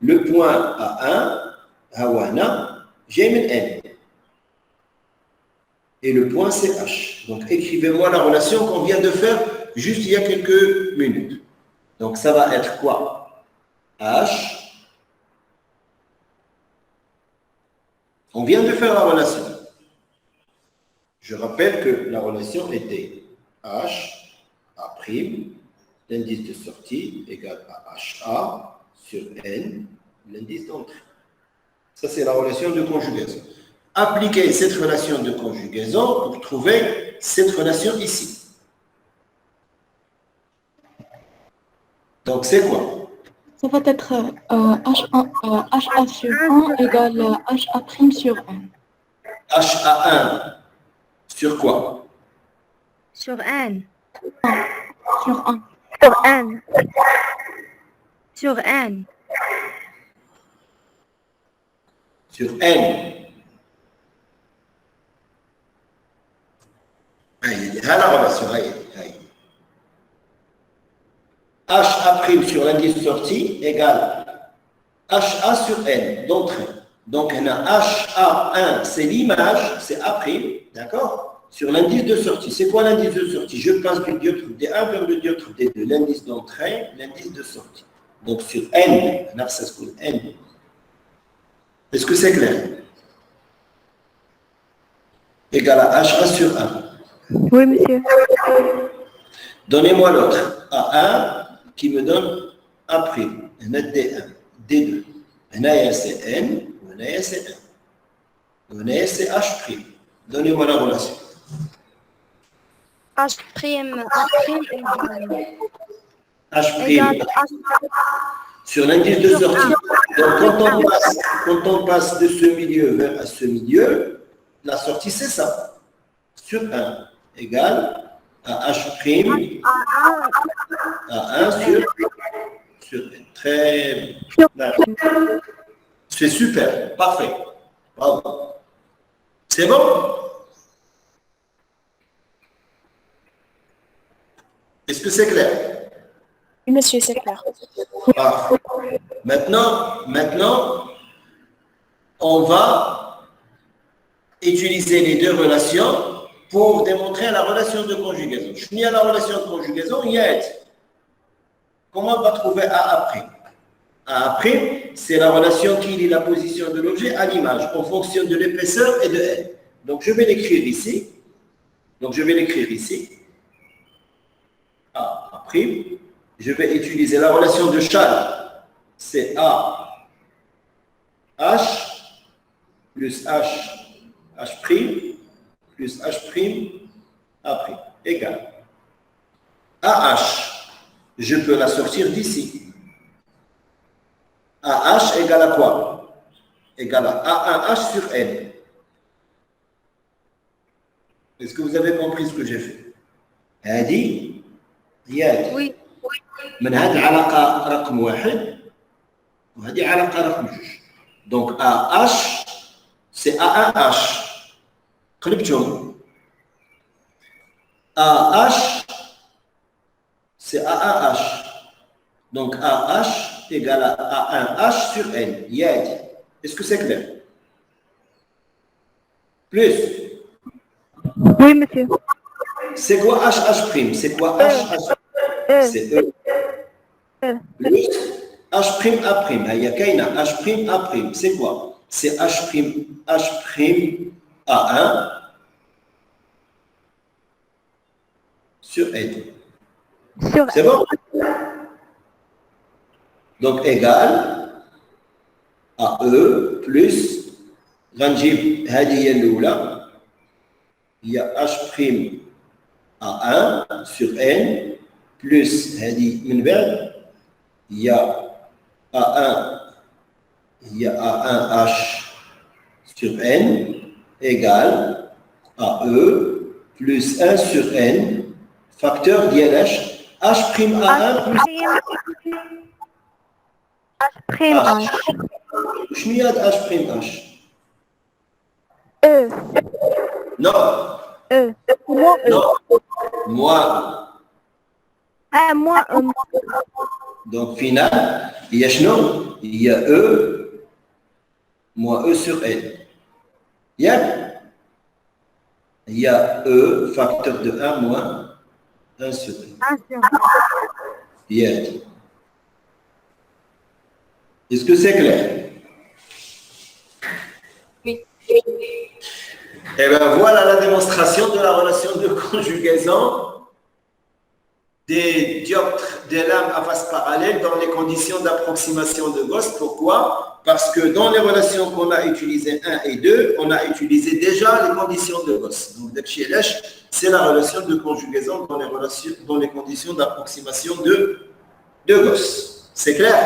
Le point A1, Hawana, j'ai mis N. Et le point, c'est H. Donc, écrivez-moi la relation qu'on vient de faire juste il y a quelques minutes. Donc, ça va être quoi? H. On vient de faire la relation. Je rappelle que la relation était H, A', l'indice de sortie égale à HA sur N, l'indice d'entrée. Ça, c'est la relation de conjugaison. Appliquez cette relation de conjugaison pour trouver cette relation ici. Donc, c'est quoi? Ça va être HA sur 1 égale HA prime sur 1. HA1 sur quoi? Sur N. Sur 1. Sur N. Sur N. Sur N. La relation. HA' sur l'indice sorti égale HA sur N d'entrée. Donc, on a HA1, c'est l'image, c'est A', d'accord, sur l'indice de sortie. C'est quoi l'indice de sortie? Je passe du dioptre D1 vers le dioptre D2, l'indice d'entrée, l'indice de sortie. Donc, sur N, on a ça se appelle N. Est-ce que c'est clair? Égal à HA sur 1. Oui, monsieur. Donnez-moi l'autre. A1 qui me donne A'. On a D1, D2. On a c'est N, on a c'est 1. On a c'est H'. Donnez-moi la relation. H prime H' sur l'indice de sortie. Donc, quand on passe de ce milieu vers ce milieu, la sortie, c'est ça. Sur 1 égale à H' à 1 sur N. Très bien. C'est super, parfait. Bravo. C'est bon? Est-ce que c'est clair? Oui, monsieur, c'est clair. Parfait. Maintenant, on va utiliser les deux relations pour démontrer la relation de conjugaison. Je finis à la relation de conjugaison, il y a comment on va trouver A'? A', c'est la relation qui lie la position de l'objet à l'image en fonction de l'épaisseur et de N. Donc, je vais l'écrire ici. A'. Je vais utiliser la relation de Chasles. C'est A, H, plus H', plus H', A', égal. AH, je peux la sortir d'ici. AH égale à quoi? Égale à A1H sur N. Est-ce que vous avez compris ce que j'ai fait? هذه هي Oui. من هذه علاقة رقم 1 وهذه علاقة رقم 2. Donc AH c'est A1H. قلبتهم. AH c'est A1H. Donc AH égale à A1H sur N. Yad. Est-ce que c'est clair? Plus. Oui, monsieur. C'est quoi HH'? C'est quoi HH'? C'est E. Plus H''A'. Il y a Kaina. H''A'. C'est quoi? C'est H''A1 sur N. C'est bon? Donc, égal à E plus غنجيب هذه هي الأولى هي H' A1 sur N plus هذه من بعد هي A1 هي A1H sur N égale à E plus 1 sur N facteur ديال H' A1 plus H'. شنو هي هاد H'؟ E. Non. E. Moins E. Non. Moi. Ah, moins E. Donc, final, il y a شنو؟ Il y a E moins E sur N. Il y a E facteur de 1 moins 1 sur N. 1 sur Bien. Est-ce que c'est clair? Oui. Et bien voilà la démonstration de la relation de conjugaison des dioptres, des lames à face parallèle dans les conditions d'approximation de Gauss. Pourquoi? Parce que dans les relations qu'on a utilisées 1 et 2, on a utilisé déjà les conditions de Gauss. Donc, c'est la relation de conjugaison dans les conditions d'approximation de Gauss. C'est clair?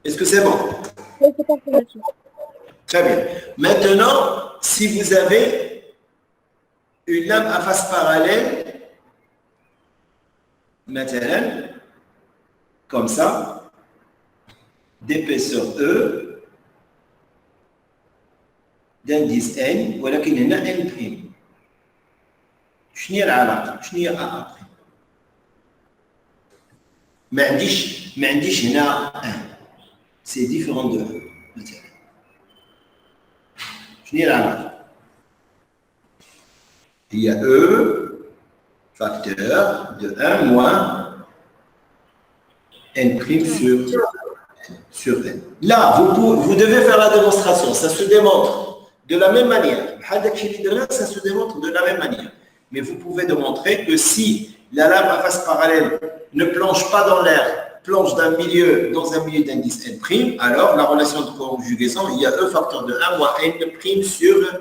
Est-ce que c'est bon? Oui, c'est parfait, monsieur. Très bien. Maintenant, si vous avez une lame à face parallèle, maintenant, comme ça, d'épaisseur E, d'indice N, voilà qu'il y en a N prime. شنو هي العلاقة؟ شنو هي A prime؟ ما عنديش هنا 1. C'est différent de 1 مثلا. شنو هي العلاقة؟ هي E facteur de 1 moins N prime sur N. Là, vous devez faire la démonstration. Ça se démontre de la même manière. Ça se démontre de la même manière. Mais vous pouvez démontrer que si la lame à face parallèle ne plonge pas dans l'air, plonge dans un milieu d'indice N', alors la relation de conjugaison, il y a E facteur de 1 moins N' sur N.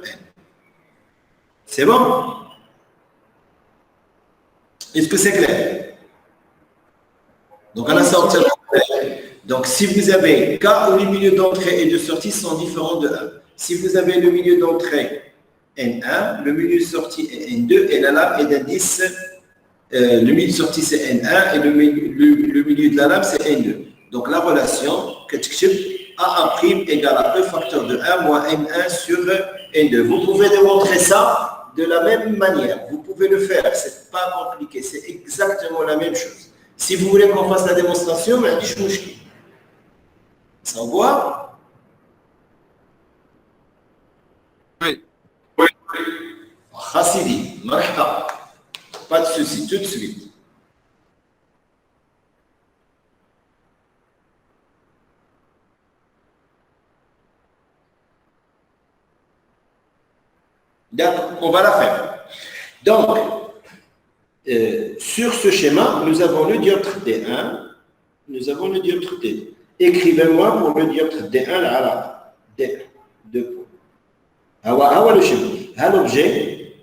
C'est bon? Est-ce que c'est clair? Donc, à la sortie, donc si vous avez K où les milieux d'entrée et de sortie sont différents de 1. Si vous avez le milieu d'entrée N1, le milieu de sortie est N2 et la lame est d'indice, le milieu de sortie c'est N1 et le milieu de la lame c'est N2. Donc la relation, AA' égale à E facteur de 1 moins N1 sur N2. Vous pouvez démontrer ça de la même manière. Vous pouvez le faire, c'est pas compliqué, c'est exactement la même chose. Si vous voulez qu'on fasse la démonstration, ça envoie? Oui. Khassidi, marhaba. Pas de souci, tout de suite. D'accord, on va la faire. Donc, sur ce schéma, nous avons le dioptre D1, nous avons le dioptre D2. Écrivez-moi pour le dioptre D1 là, D1, 2 points. Ah, le schéma. L'objet,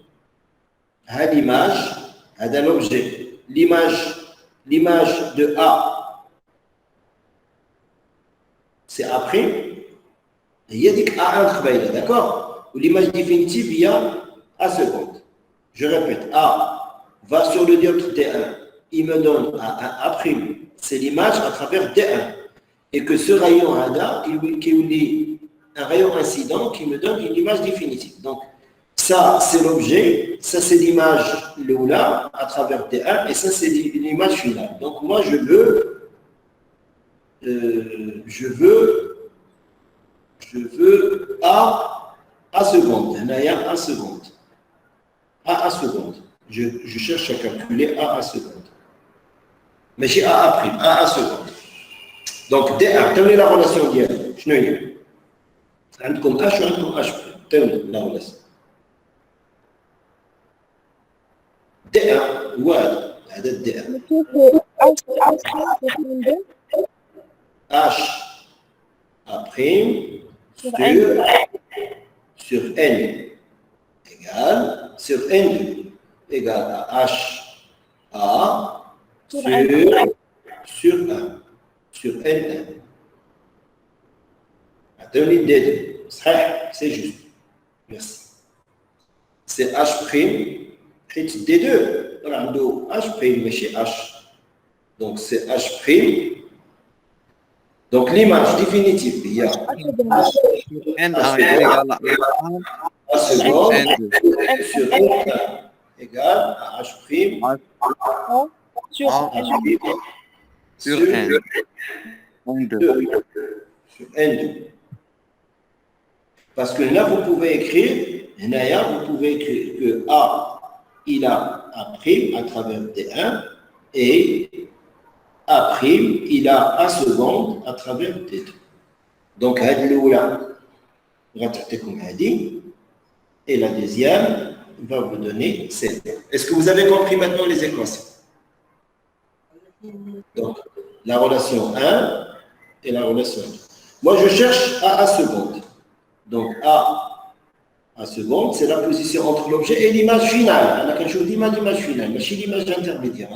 l'image, l'objet. L'image de A, c'est A'. Il y a dit A1, d'accord? Ou l'image définitive, il y a A seconde. Je répète, A va sur le dioptre D1. Il me donne A'. C'est l'image à travers D1. Et que ce rayon ADA, il est un rayon incident qui me donne une image définitive. Donc, ça, c'est l'objet, ça, c'est l'image là à travers D1, et ça, c'est l'image finale. Donc, moi, je veux A seconde. Il y a A seconde. A seconde. Je cherche à calculer A seconde. Mais j'ai A seconde. Donc, D1, tenez la relation d'hier. Je n'ai rien. عندكم H وعندكم H'. tenez la relation. D1 هو هذا D1. H sur N égale sur N2 égale à H A sur 1 sur N1. Attendez D2. C'est juste. Merci. C'est H'. D2. On a H', mais chez H. Donc c'est H'. Donc l'image définitive, il y a N égale A seconde sur N1 égale à H' sur N. N2. Sur N2. Parce que là, vous pouvez écrire que A, il a A' à travers D1 et A', il a A seconde à travers D2. Donc, هذه الأولى غتعطيكم هذه et la deuxième va vous donner 7. Est-ce que vous avez compris maintenant les équations? Donc, la relation 1 et la relation 2. Moi, je cherche A seconde. Donc, A seconde, c'est la position entre l'objet et l'image finale. On a quelque chose d'image finale, mais chez l'image intermédiaire.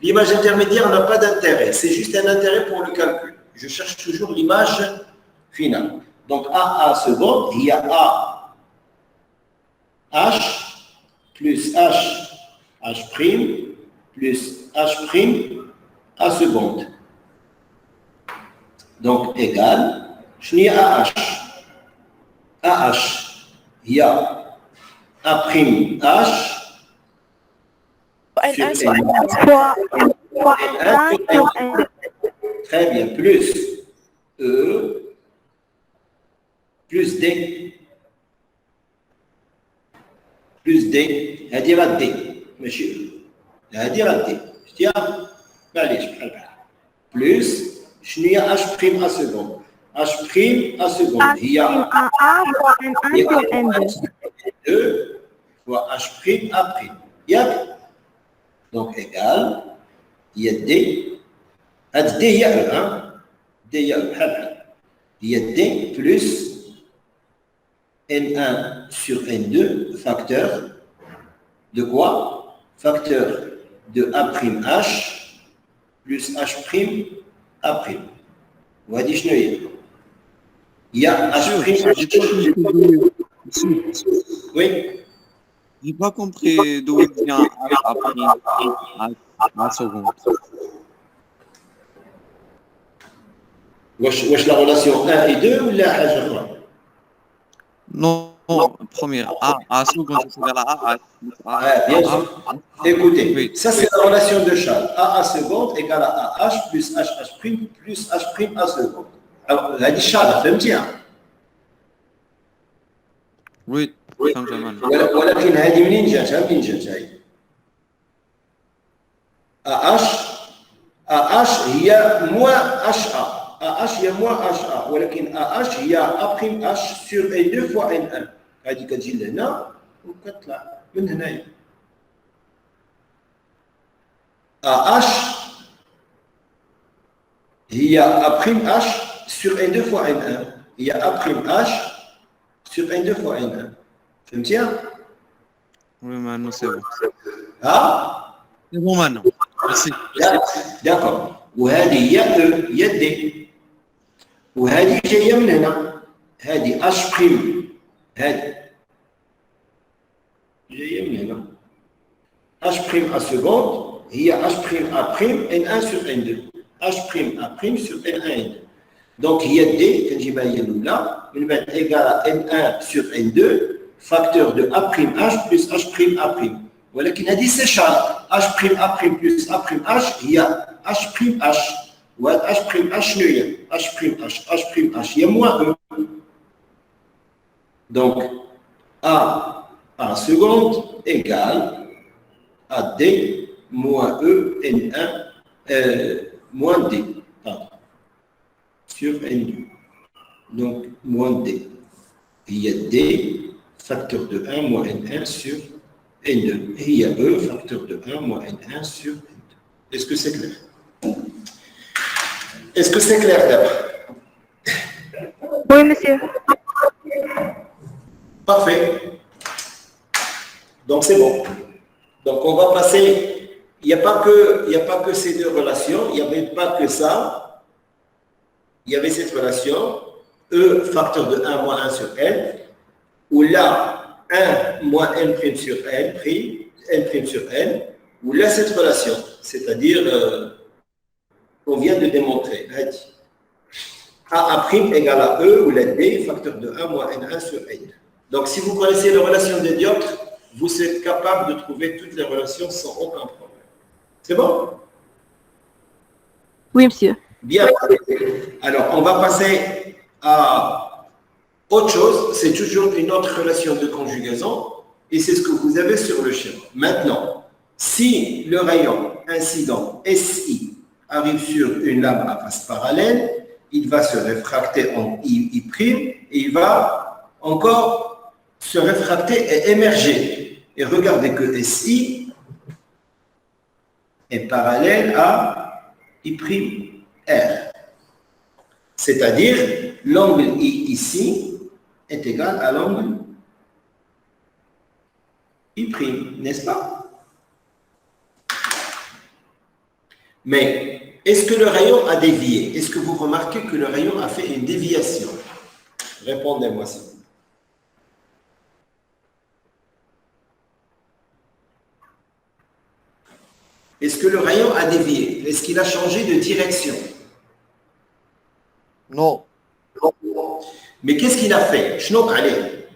L'image intermédiaire n'a pas d'intérêt, c'est juste un intérêt pour le calcul. Je cherche toujours l'image finale. Donc, A seconde, il y a A H plus H prime plus H prime A seconde. Donc, égal, je n'ai AH. AH, il y a A prime H sur N. Fois N1 sur N. Très bien, plus E plus D. Plus D, هذه راه D ماشي هذه راه D. شتيها؟ معليش بحال بحال. بلس شنو هي H prime A seconde. H prime A seconde هي A fois N1 sur N2. 2 fois H prime A prime. ياك؟ Donc égal, il y a D. هاد D هي E, hein? D هي E بحال بحال. Il y a D plus N1 sur N2, facteur de quoi? Facteur de A'H plus H' A'. وهذه شنو هي؟ Il y a H'. Oui. J'ai pas compris d'où vient A seconde. واش la relation 1 et 2 ولا حاجة أخرى؟ Non, première. A seconde, c'est égal à A. Bien sûr. Écoutez, Oui. ça c'est la relation de Charles. A seconde égale à H plus H' plus H' A seconde. Alors, elle a dit Charles, فهمتيها؟ Oui, ولكن هذه منين جاتها؟ منين جاتها هي؟ AH هي moins HA. AH هي moins HA ولكن AH هي A'H sur N2 fois N1. هذه كتجي لهنا وكتطلع من هنايا. AH هي A'H sur N2 fois N1. هي A'H sur N2 fois N1. فهمتيها؟ Oui, maintenant c'est bon. ها؟ C'est bon maintenant. Merci. D'accord. وهذه هي E هي D. وهذه جايه من هنا. هذه H prime. هذه جايه من هنا. H prime A seconde هي H prime A prime N1 sur N2. H prime A prime sur N1 N2. Donc هي D كنجيبها هي الاولى من بعد égal à N1 sur N2 facteur de A prime H plus H prime A prime. ولكن هذه سي شارل H prime A prime plus A prime H هي H prime H وهذا H prime H شنو هي؟ H prime H هي moins E. Donc A seconde égale à D moins E N1 moins D pardon, sur N2. Donc moins D. Il y a D facteur de 1 moins N1 sur N2. Et il y a E facteur de 1 moins N1 sur N2. Est-ce que c'est clair? Est-ce que c'est clair d'abord? Oui, monsieur. Parfait. Donc c'est bon. Donc on va passer. Il n'y a pas que ces deux relations. Il n'y avait pas que ça. Il y avait cette relation E facteur de 1 moins 1 sur N, où là 1 moins N prime sur N prime sur N, où là cette relation, c'est-à-dire qu'on vient de démontrer. A' égale à E, où la D facteur de 1 moins N1 sur N. Donc si vous connaissez les relations des dioptres, vous êtes capable de trouver toutes les relations sans aucun problème. C'est bon? Oui, monsieur. Bien. Alors, on va passer à autre chose. C'est toujours une autre relation de conjugaison et c'est ce que vous avez sur le schéma. Maintenant, si le rayon incident SI arrive sur une lame à face parallèle, il va se réfracter en I' et il va encore se réfracter et émerger. Et regardez que SI est parallèle à I'(R). C'est-à-dire, l'angle I ici est égal à l'angle I', n'est-ce pas? Mais est-ce que le rayon a dévié? Est-ce que vous remarquez que le rayon a fait une déviation? Répondez-moi s'il vous plaît. Est-ce que le rayon a dévié? Est-ce qu'il a changé de direction? Non. Mais qu'est-ce qu'il a fait? Shnouk allez.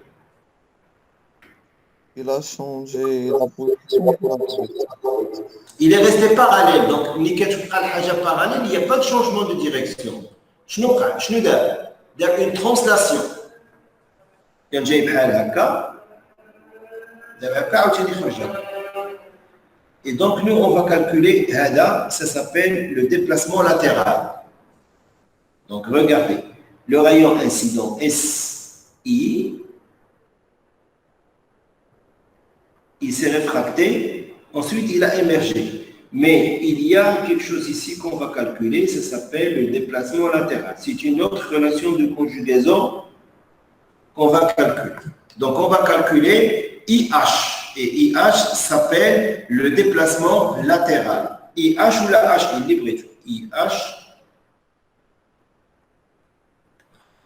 Il a changé la position. Il est resté parallèle. Donc, il n'y a pas de changement de direction. Shnouk, une translation. كان جاي بحال هكا دابا هكا عاوتاني خرج هكا. Et donc, nous, on va calculer, ça s'appelle le déplacement latéral. Donc, regardez, le rayon incident SI, il s'est réfracté, ensuite il a émergé. Mais il y a quelque chose ici qu'on va calculer, ça s'appelle le déplacement latéral. C'est une autre relation de conjugaison qu'on va calculer. Donc, on va calculer IH. Et IH s'appelle le déplacement latéral. IH ou la H, il est IH,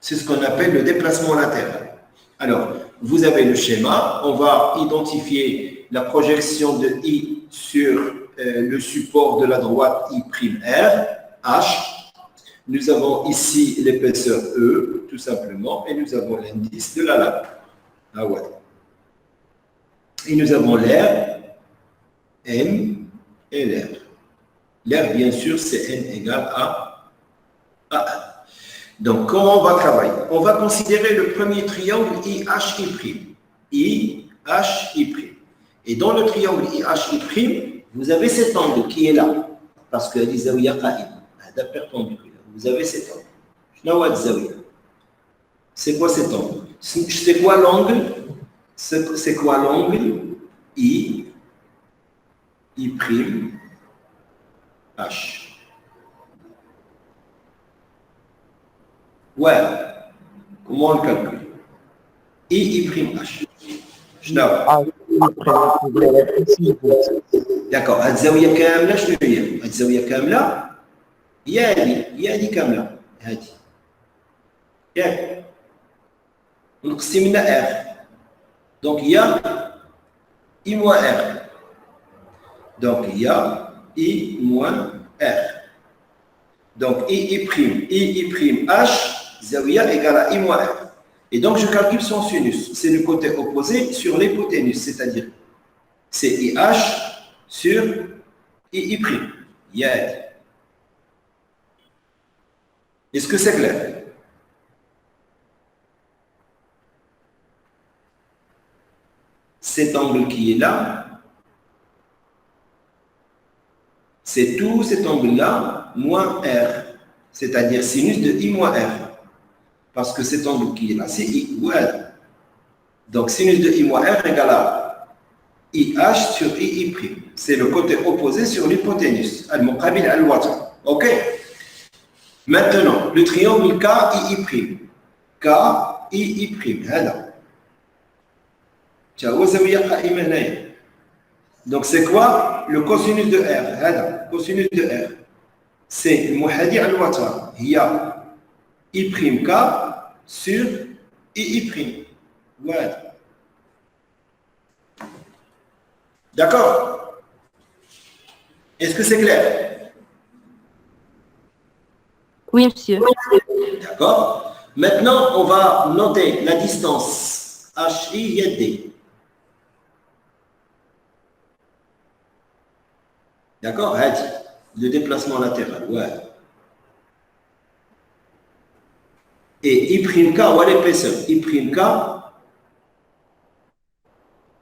c'est ce qu'on appelle le déplacement latéral. Alors, vous avez le schéma. On va identifier la projection de I sur le support de la droite I'(R), H. Nous avons ici l'épaisseur E, tout simplement, et nous avons l'indice de la lame. Ah ouais. Et nous avons l'air, M et l'air. L'air, bien sûr, c'est N égale à 1. Donc, comment on va travailler? On va considérer le premier triangle IHI'. IHI'. Et dans le triangle IHI', vous avez cet angle qui est là. Parce que l'Izawiya Qa'im, perpendiculaire. Vous avez cet angle. C'est quoi cet angle? C'est quoi l'angle? C'est quoi l'angle I', H? Ouais. Comment on le calcule? I', d'accord. الزاوية كاملة شنو هي؟ الزاوية كاملة هي هذه كاملة هذه. ياك نقسم منها R. Donc, il y a I moins R. Donc, il y a I moins R. Donc, I', H, Zawiya égale à I moins R. Et donc, je calcule son sinus. C'est le côté opposé sur l'hypoténuse, c'est-à-dire c'est IH sur I'. Yad. Est-ce que c'est clair? Cet angle qui est là, c'est tout cet angle-là moins R, c'est-à-dire sinus de I moins R. Parce que cet angle qui est là, c'est I. Ouais. Donc, sinus de I moins R égale à IH sur I'. C'est le côté opposé sur l'hypoténuse. Al-Muqabil al-Watr. OK? Maintenant, le triangle KII'. KII'. Voilà. Donc, c'est quoi le cosinus de R? Cosinus de R. C'est le Muhadi al-Watr. Il y a I', K sur I'. Voilà. D'accord? Est-ce que c'est clair? Oui, monsieur. D'accord. Maintenant, on va noter la distance HI, d'accord? Le déplacement latéral. Ouais. Et I', K, ou l'épaisseur. I', K,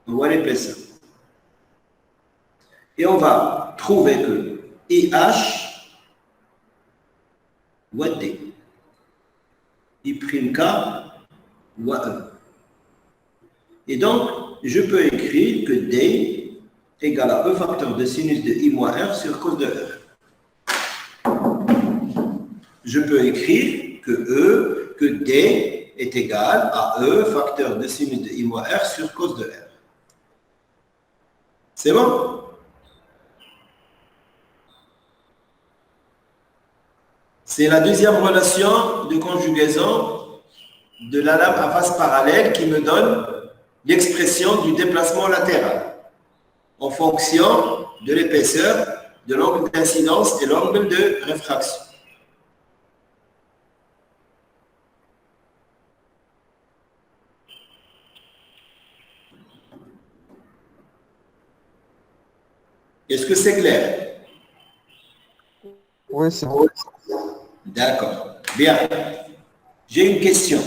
ou l'épaisseur. Et on va trouver que IH, ou D. I', K, ou E. Et donc, je peux écrire que D égale à E facteur de sinus de I moins R sur cos de R. Je peux écrire que D est égal à E facteur de sinus de I moins R sur cos de R. C'est bon? C'est la deuxième relation de conjugaison de la lame à face parallèle qui me donne l'expression du déplacement latéral en fonction de l'épaisseur, de l'angle d'incidence et l'angle de réfraction. Est-ce que c'est clair? Oui, c'est bon. D'accord. Bien. J'ai une question.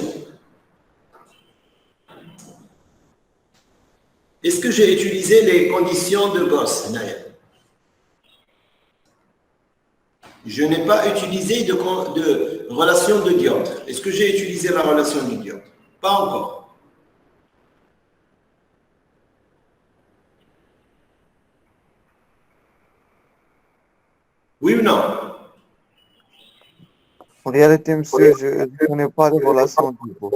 Est-ce que j'ai utilisé les conditions de Gauss, Naya? Je n'ai pas utilisé de relation de dioptre. Est-ce que j'ai utilisé la relation de dioptre? Pas encore. Oui ou non? En réalité, monsieur, je ne connais pas les relations du coup.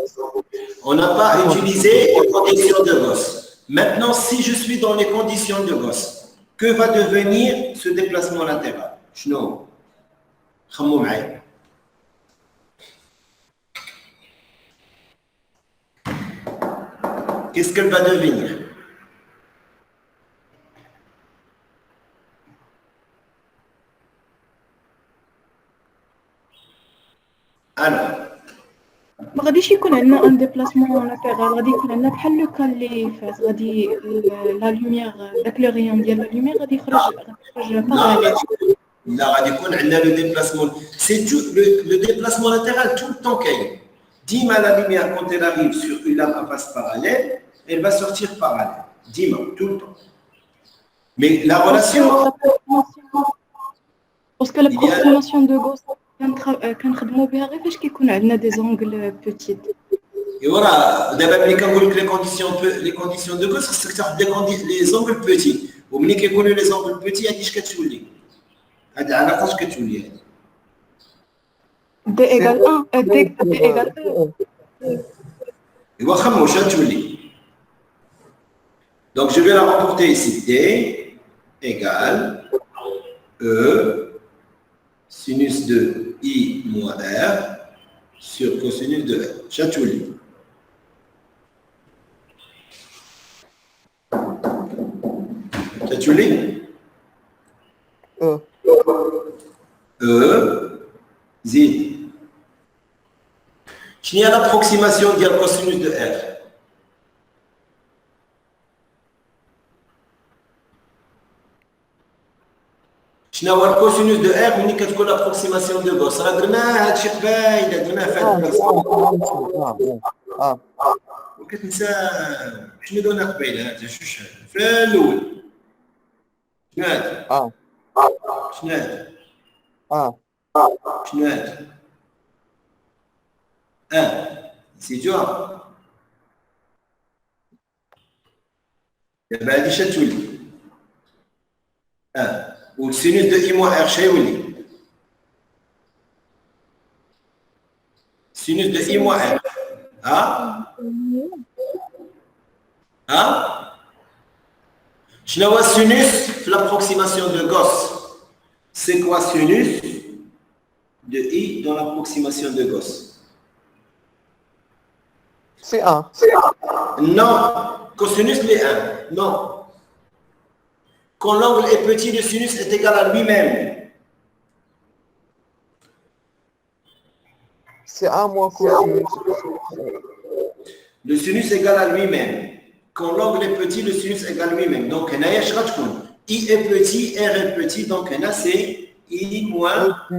On n'a pas utilisé les conditions de Gauss. Maintenant, si je suis dans les conditions de Gauss, que va devenir ce déplacement latéral? شنو؟ خمو معايا. Qu'est-ce qu'elle va devenir? Alors, ما غاديش يكون عندنا ان ديبلاسمون لاتيرال، غادي يكون عندنا بحال لو كان اللي فات، غادي لا لوميير داك لو ريون ديال لا لوميير غادي يخرج باراليل. là, le déplacement. C'est tout le déplacement latéral tout le temps qu'il y a. Dima, la lumière, quand elle arrive sur une lame à face parallèle, elle va sortir parallèle. Dima, tout le temps. Mais la relation. Parce que l'approximation de Gauss كنخدموا بها غير فاش كيكون عندنا des angles petits. Et voilà, d'abord, les conditions de Gauss, c'est que les angles petits. Au milieu qui connaît les angles petits, il y a des choses qui هذا علاقة كتولي هذه. D égale 1, D égale 2. إيوا خمو واش غتولي. Donc je vais la rapporter ici. D égale E sinus de I moins R sur cosinus de R. Chatchouli. Chatchouli? زيد. شنو هي l'approximation ديال cosinus de R? شنو هو الكوسينوس دو ار ملي كتكون لابروكسيماسيون دو غوس؟ راه درناه هادشي قبايله، درناه في هاد البلاصه. وكتنسى شنو درنا قبيله هذا شوش هذا في الاول. شنو هذا؟ شنو هذا؟ شنو هذا؟ نسيتوها؟ دابا هادي اش تولي؟ والسينوس دو اي موان ار شنو يولي؟ سينوس دو اي موان ار شنو هو السينوس في l'approximation de Gauss? C'est quoi sinus de I dans l'approximation de Gauss? C'est 1. Non, cosinus les 1. Non. Quand l'angle est petit, le sinus est égal à lui-même. C'est 1 moins cosinus. Le sinus est égal à lui-même. Quand l'angle est petit, le sinus est égal à lui-même. Donc, I est petit, R est petit, donc c'est I moins 1.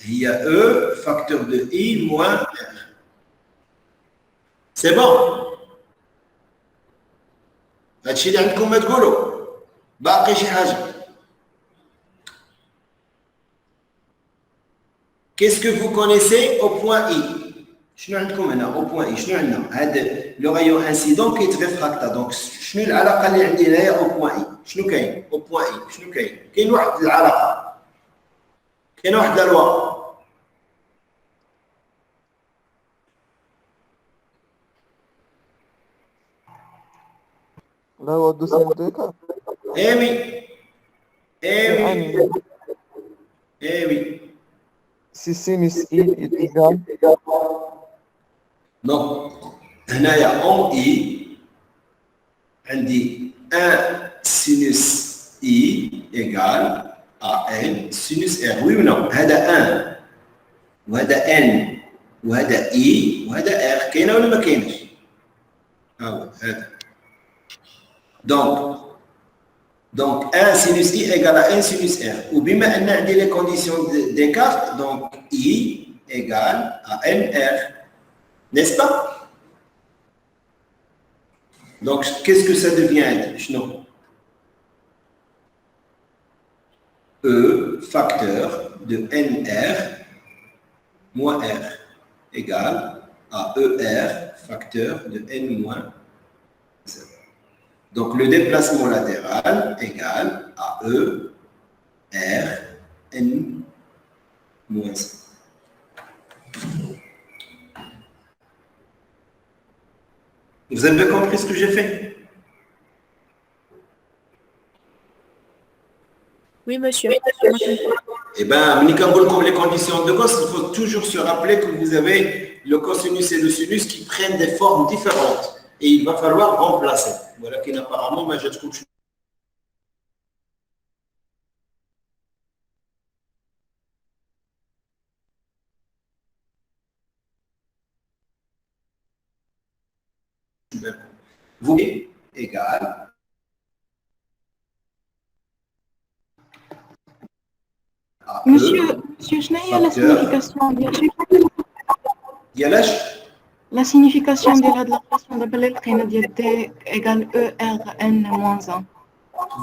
Il y a E, facteur de I moins R. C'est bon? هادشي اللي عندكم ما تقولوا باقي شي حاجه. Qu'est-ce que vous connaissez au point I? شنو عندكم هنا au point I شنو عندنا هذا لو رايون انسيدون كيتريفراكتا دونك شنو العلاقه اللي عندي هنايا au point I شنو كاين au point I شنو كاين واحد العلاقه كاين واحد لا لوا لا هو دوسيام ديكا ايوي يعني ايوي سي سينوس اي ايكال دونك هنايا اون اي عندي 1 سينوس اي ايكال ان سينوس ار وي ولا هذا 1 وهذا ان وهذا اي وهذا ار كاينه ولا ما كاينش ها هو هذا donc 1 sinus i égale à 1 sinus r. Ou bien on a les conditions de Descartes, donc i égale à nr. N'est-ce pas? Donc qu'est-ce que ça devient? E facteur de nr moins r égale à er facteur de n moins 0. Donc, le déplacement latéral égale à E, R, N, moins 1. Vous avez compris ce que j'ai fait? Oui, monsieur. Eh bien, comme les conditions de Gauss, il faut toujours se rappeler que vous avez le cosinus et le sinus qui prennent des formes différentes. Et il va falloir remplacer. Voilà qui apparemment, mais je trouve. Vous égal. Monsieur, شنو هي la signification ديال la signification de la relation de Bellet ديال D égale E R N moins 1.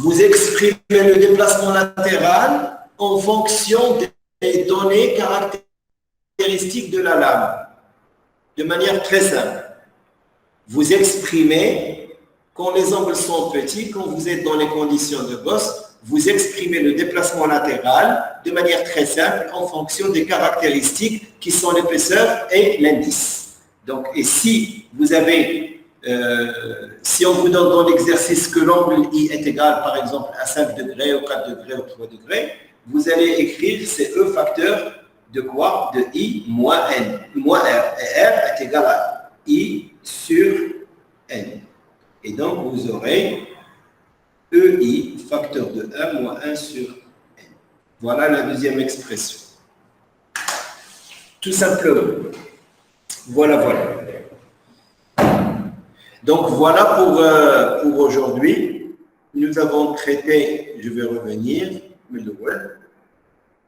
Vous exprimez le déplacement latéral en fonction des données caractéristiques de la lame, de manière très simple. Vous exprimez, quand les angles sont petits, quand vous êtes dans les conditions de Gauss, vous exprimez le déplacement latéral de manière très simple en fonction des caractéristiques qui sont l'épaisseur et l'indice. Donc, et si vous avez, si on vous donne dans l'exercice que l'angle I est égal, par exemple, à 5 degrés, ou 4 degrés, ou 3 degrés, vous allez écrire c'est E facteur de quoi? De I moins N, moins R. Et R est égal à I sur N. Et donc, vous aurez EI facteur de 1 moins 1 sur N. Voilà la deuxième expression. Tout simplement. Voilà. Donc, voilà pour aujourd'hui. Nous avons traité, je vais revenir,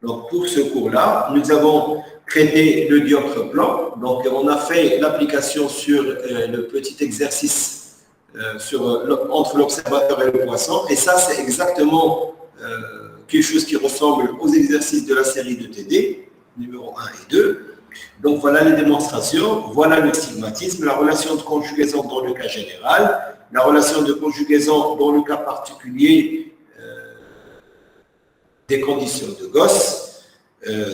donc pour ce cours-là, nous avons traité le dioptre plan. Donc, on a fait l'application sur le petit exercice entre l'observateur et le poisson. Et ça, c'est exactement quelque chose qui ressemble aux exercices de la série de TD, numéro 1 et 2. Donc, voilà les démonstrations, voilà le stigmatisme, la relation de conjugaison dans le cas général, la relation de conjugaison dans le cas particulier des conditions de Gauss.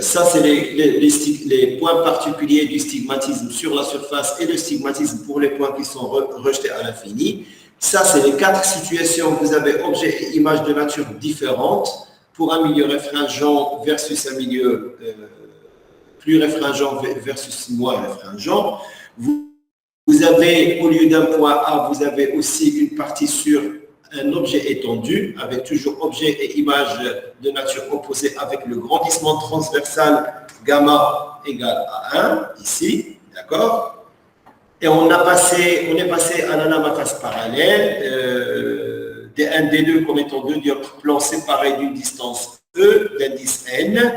Ça, c'est les points particuliers du stigmatisme sur la surface et le stigmatisme pour les points qui sont rejetés à l'infini. Ça, c'est les 4 situations où vous avez objet et image de nature différentes pour un milieu réfringent versus un milieu plus réfringent versus moins réfringent. Vous avez, au lieu d'un point A, vous avez aussi une partie sur un objet étendu, avec toujours objet et image de nature opposée, avec le grandissement transversal gamma égale à 1, ici, d'accord? Et on est passé à la lame à face parallèle, des 1, des 2 comme étant 2 dioptres plans séparés d'une distance E, d'indice N,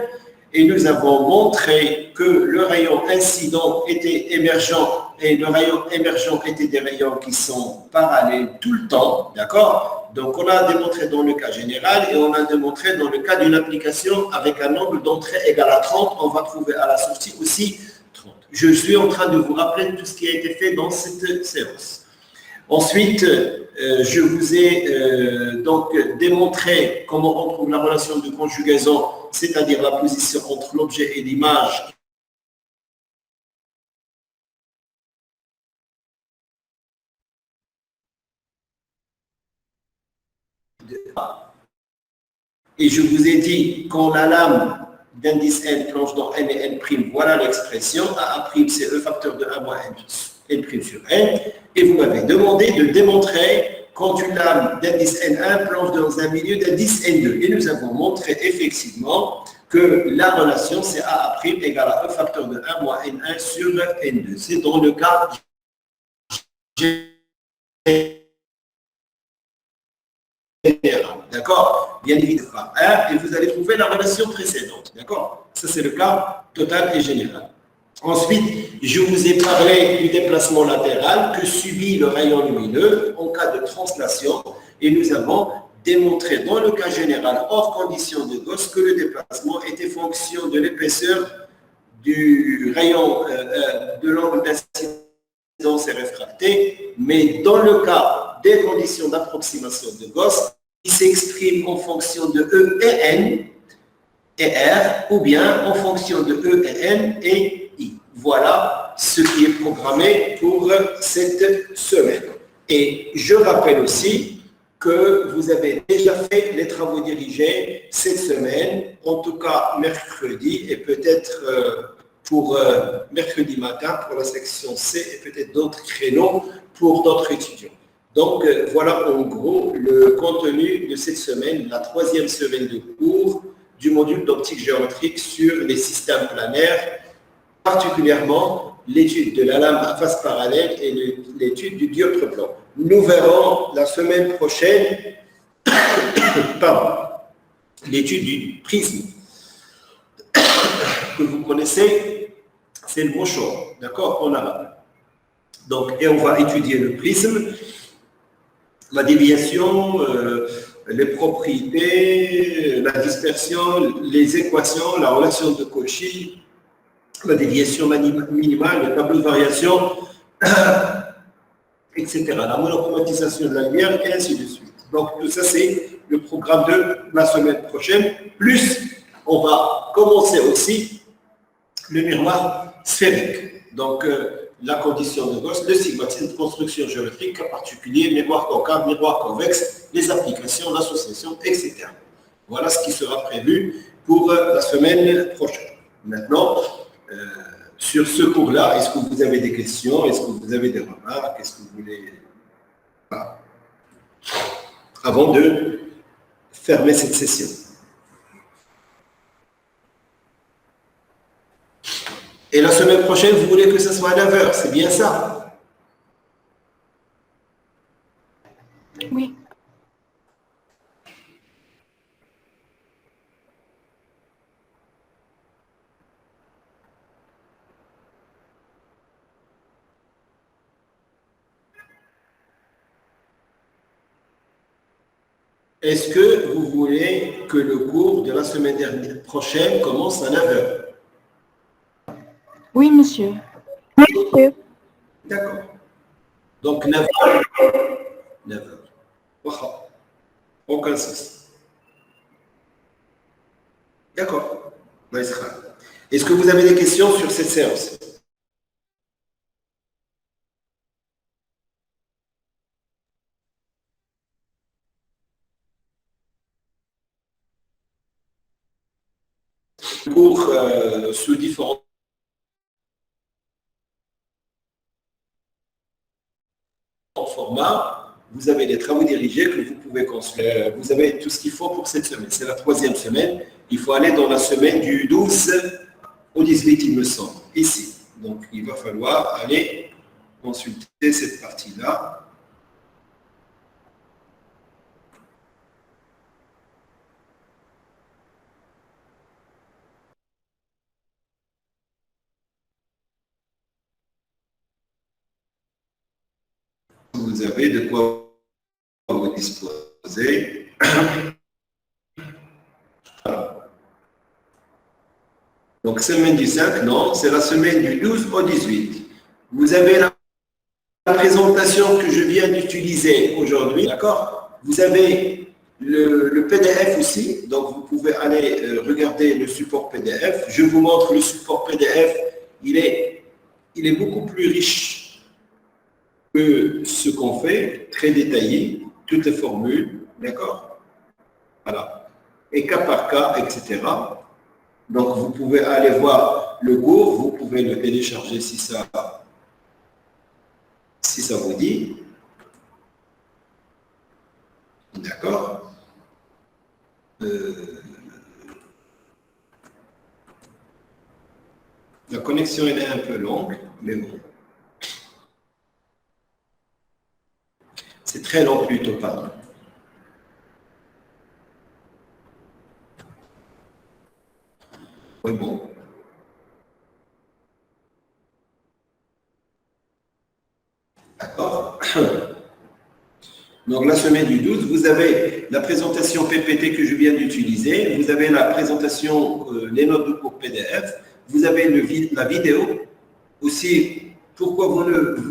et nous avons montré que le rayon incident était émergent et le rayon émergent était des rayons qui sont parallèles tout le temps, d'accord? Donc on a démontré dans le cas général et on a démontré dans le cas d'une application avec un angle d'entrée égal à 30, on va trouver à la sortie aussi 30. Je suis en train de vous rappeler tout ce qui a été fait dans cette séance. Ensuite, je vous ai donc démontré comment on trouve la relation de conjugaison, c'est-à-dire la position entre l'objet et l'image. Et je vous ai dit, quand la lame d'indice N plonge dans N et N', voilà l'expression. A', c'est E facteur de 1 moins N' sur N. Et vous m'avez demandé de démontrer quand une lame d'indice N1 plonge dans un milieu d'indice N2. Et nous avons montré effectivement que la relation, c'est A' égale à E facteur de 1 moins N1 sur N2. C'est dans le cas général. D'accord? Bien évidemment, 1, et vous allez trouver la relation précédente. D'accord? Ça, c'est le cas total et général. Ensuite, je vous ai parlé du déplacement latéral que subit le rayon lumineux en cas de translation, et nous avons démontré dans le cas général, hors condition de Gauss, que le déplacement était fonction de l'épaisseur du rayon de l'angle d'incidence et réfracté, mais dans le cas des conditions d'approximation de Gauss, il s'exprime en fonction de E et N et R, ou bien en fonction de E et N et I. Voilà ce qui est programmé pour cette semaine. Et je rappelle aussi que vous avez déjà fait les travaux dirigés cette semaine, en tout cas mercredi, et peut-être pour mercredi matin pour la section C, et peut-être d'autres créneaux pour d'autres étudiants. Donc, voilà en gros le contenu de cette semaine, la 3e semaine de cours du module d'optique géométrique sur les systèmes planaires, particulièrement l'étude de la lame à face parallèle et l'étude du dioptre plan. Nous verrons la semaine prochaine l'étude du prisme que vous connaissez, c'est le mochon, d'accord, en arabe. Donc, et on va étudier le prisme, la déviation, les propriétés, la dispersion, les équations, la relation de Cauchy, la déviation minimale, le tableau de variation, etc. La monochromatisation de la lumière, et ainsi de suite. Donc, tout ça, c'est le programme de la semaine prochaine. Plus, on va commencer aussi le miroir sphérique. Donc, la condition de Gauss, le sigmatisme, construction géométrique, cas particulier, miroir concave, miroir convexe, les applications, l'association, etc. Voilà ce qui sera prévu pour la semaine prochaine. Maintenant, sur ce cours-là, est-ce que vous avez des questions? Est-ce que vous avez des remarques? Est-ce que vous voulez... Voilà. Avant de fermer cette session. Et la semaine prochaine, vous voulez que ce soit à 9h, c'est bien ça? Oui. Est-ce que vous voulez que le cours de la semaine prochaine commence à 9h? Oui, monsieur. Monsieur. D'accord. Donc 9h. 9h. Aucun souci. D'accord. Est-ce que vous avez des questions sur cette séance? Cours sous différents formats, vous avez des travaux dirigés que vous pouvez construire. Vous avez tout ce qu'il faut pour cette semaine. C'est la 3e semaine. Il faut aller dans la semaine du 12 au 18, il me semble, ici. Donc, il va falloir aller consulter cette partie-là. Vous avez de quoi vous disposer. Donc, semaine du 5, non, c'est la semaine du 12 au 18. Vous avez la présentation que je viens d'utiliser aujourd'hui, d'accord? Vous avez le PDF aussi, donc vous pouvez aller regarder le support PDF. Je vous montre le support PDF, il est beaucoup plus riche que ce qu'on fait, très détaillé, toutes les formules, d'accord? Voilà. Et cas par cas, etc. Donc, vous pouvez aller voir le cours, vous pouvez le télécharger si ça vous dit. D'accord? La connexion elle est un peu longue, mais bon. C'est très long plutôt, pardon. Oui, bon. D'accord? Donc, la semaine du 12, vous avez la présentation PPT que je viens d'utiliser, vous avez la présentation, les notes de cours PDF, vous avez la vidéo. Aussi, pourquoi vous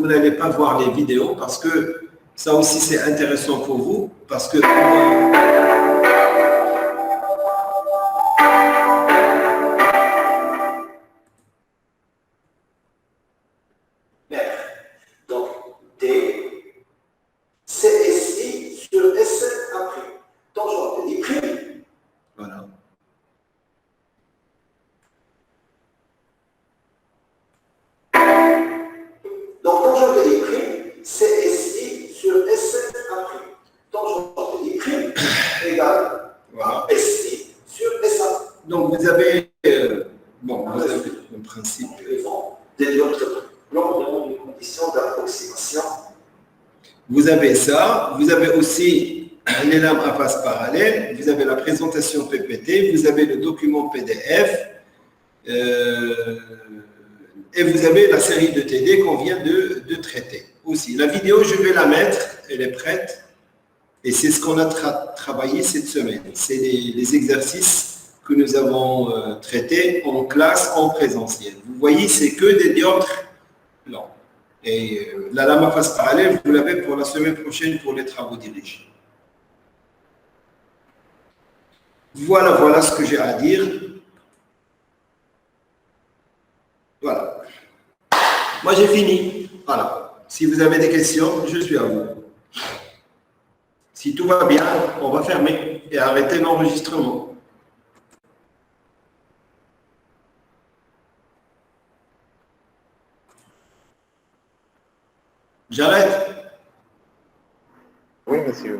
n'allez pas voir les vidéos? Parce que ça aussi, c'est intéressant pour vous, parce que donc, D, CSI sur S après. Donc, je vais écrire. Voilà. Donc, quand je vais écrire, CSI sur S après. Donc, je vais écrire égale voilà. SI sur SA. Donc, vous avez, bon, vous avez le principe des autres plans dans les conditions d'approximation. Vous avez ça, vous avez aussi les lames à face parallèle, vous avez la présentation PPT, vous avez le document PDF, et vous avez la série de TD qu'on vient de traiter aussi. La vidéo, je vais la mettre, elle est prête, et c'est ce qu'on a travaillé cette semaine. C'est les exercices que nous avons traités en classe, en présentiel. Vous voyez, c'est que des dioptres blancs. Et la lame à face parallèle, vous l'avez pour la semaine prochaine pour les travaux dirigés. Voilà ce que j'ai à dire. Voilà. Moi, j'ai fini. Voilà. Si vous avez des questions, je suis à vous. Si tout va bien, on va fermer et arrêter l'enregistrement. J'arrête. Oui, monsieur.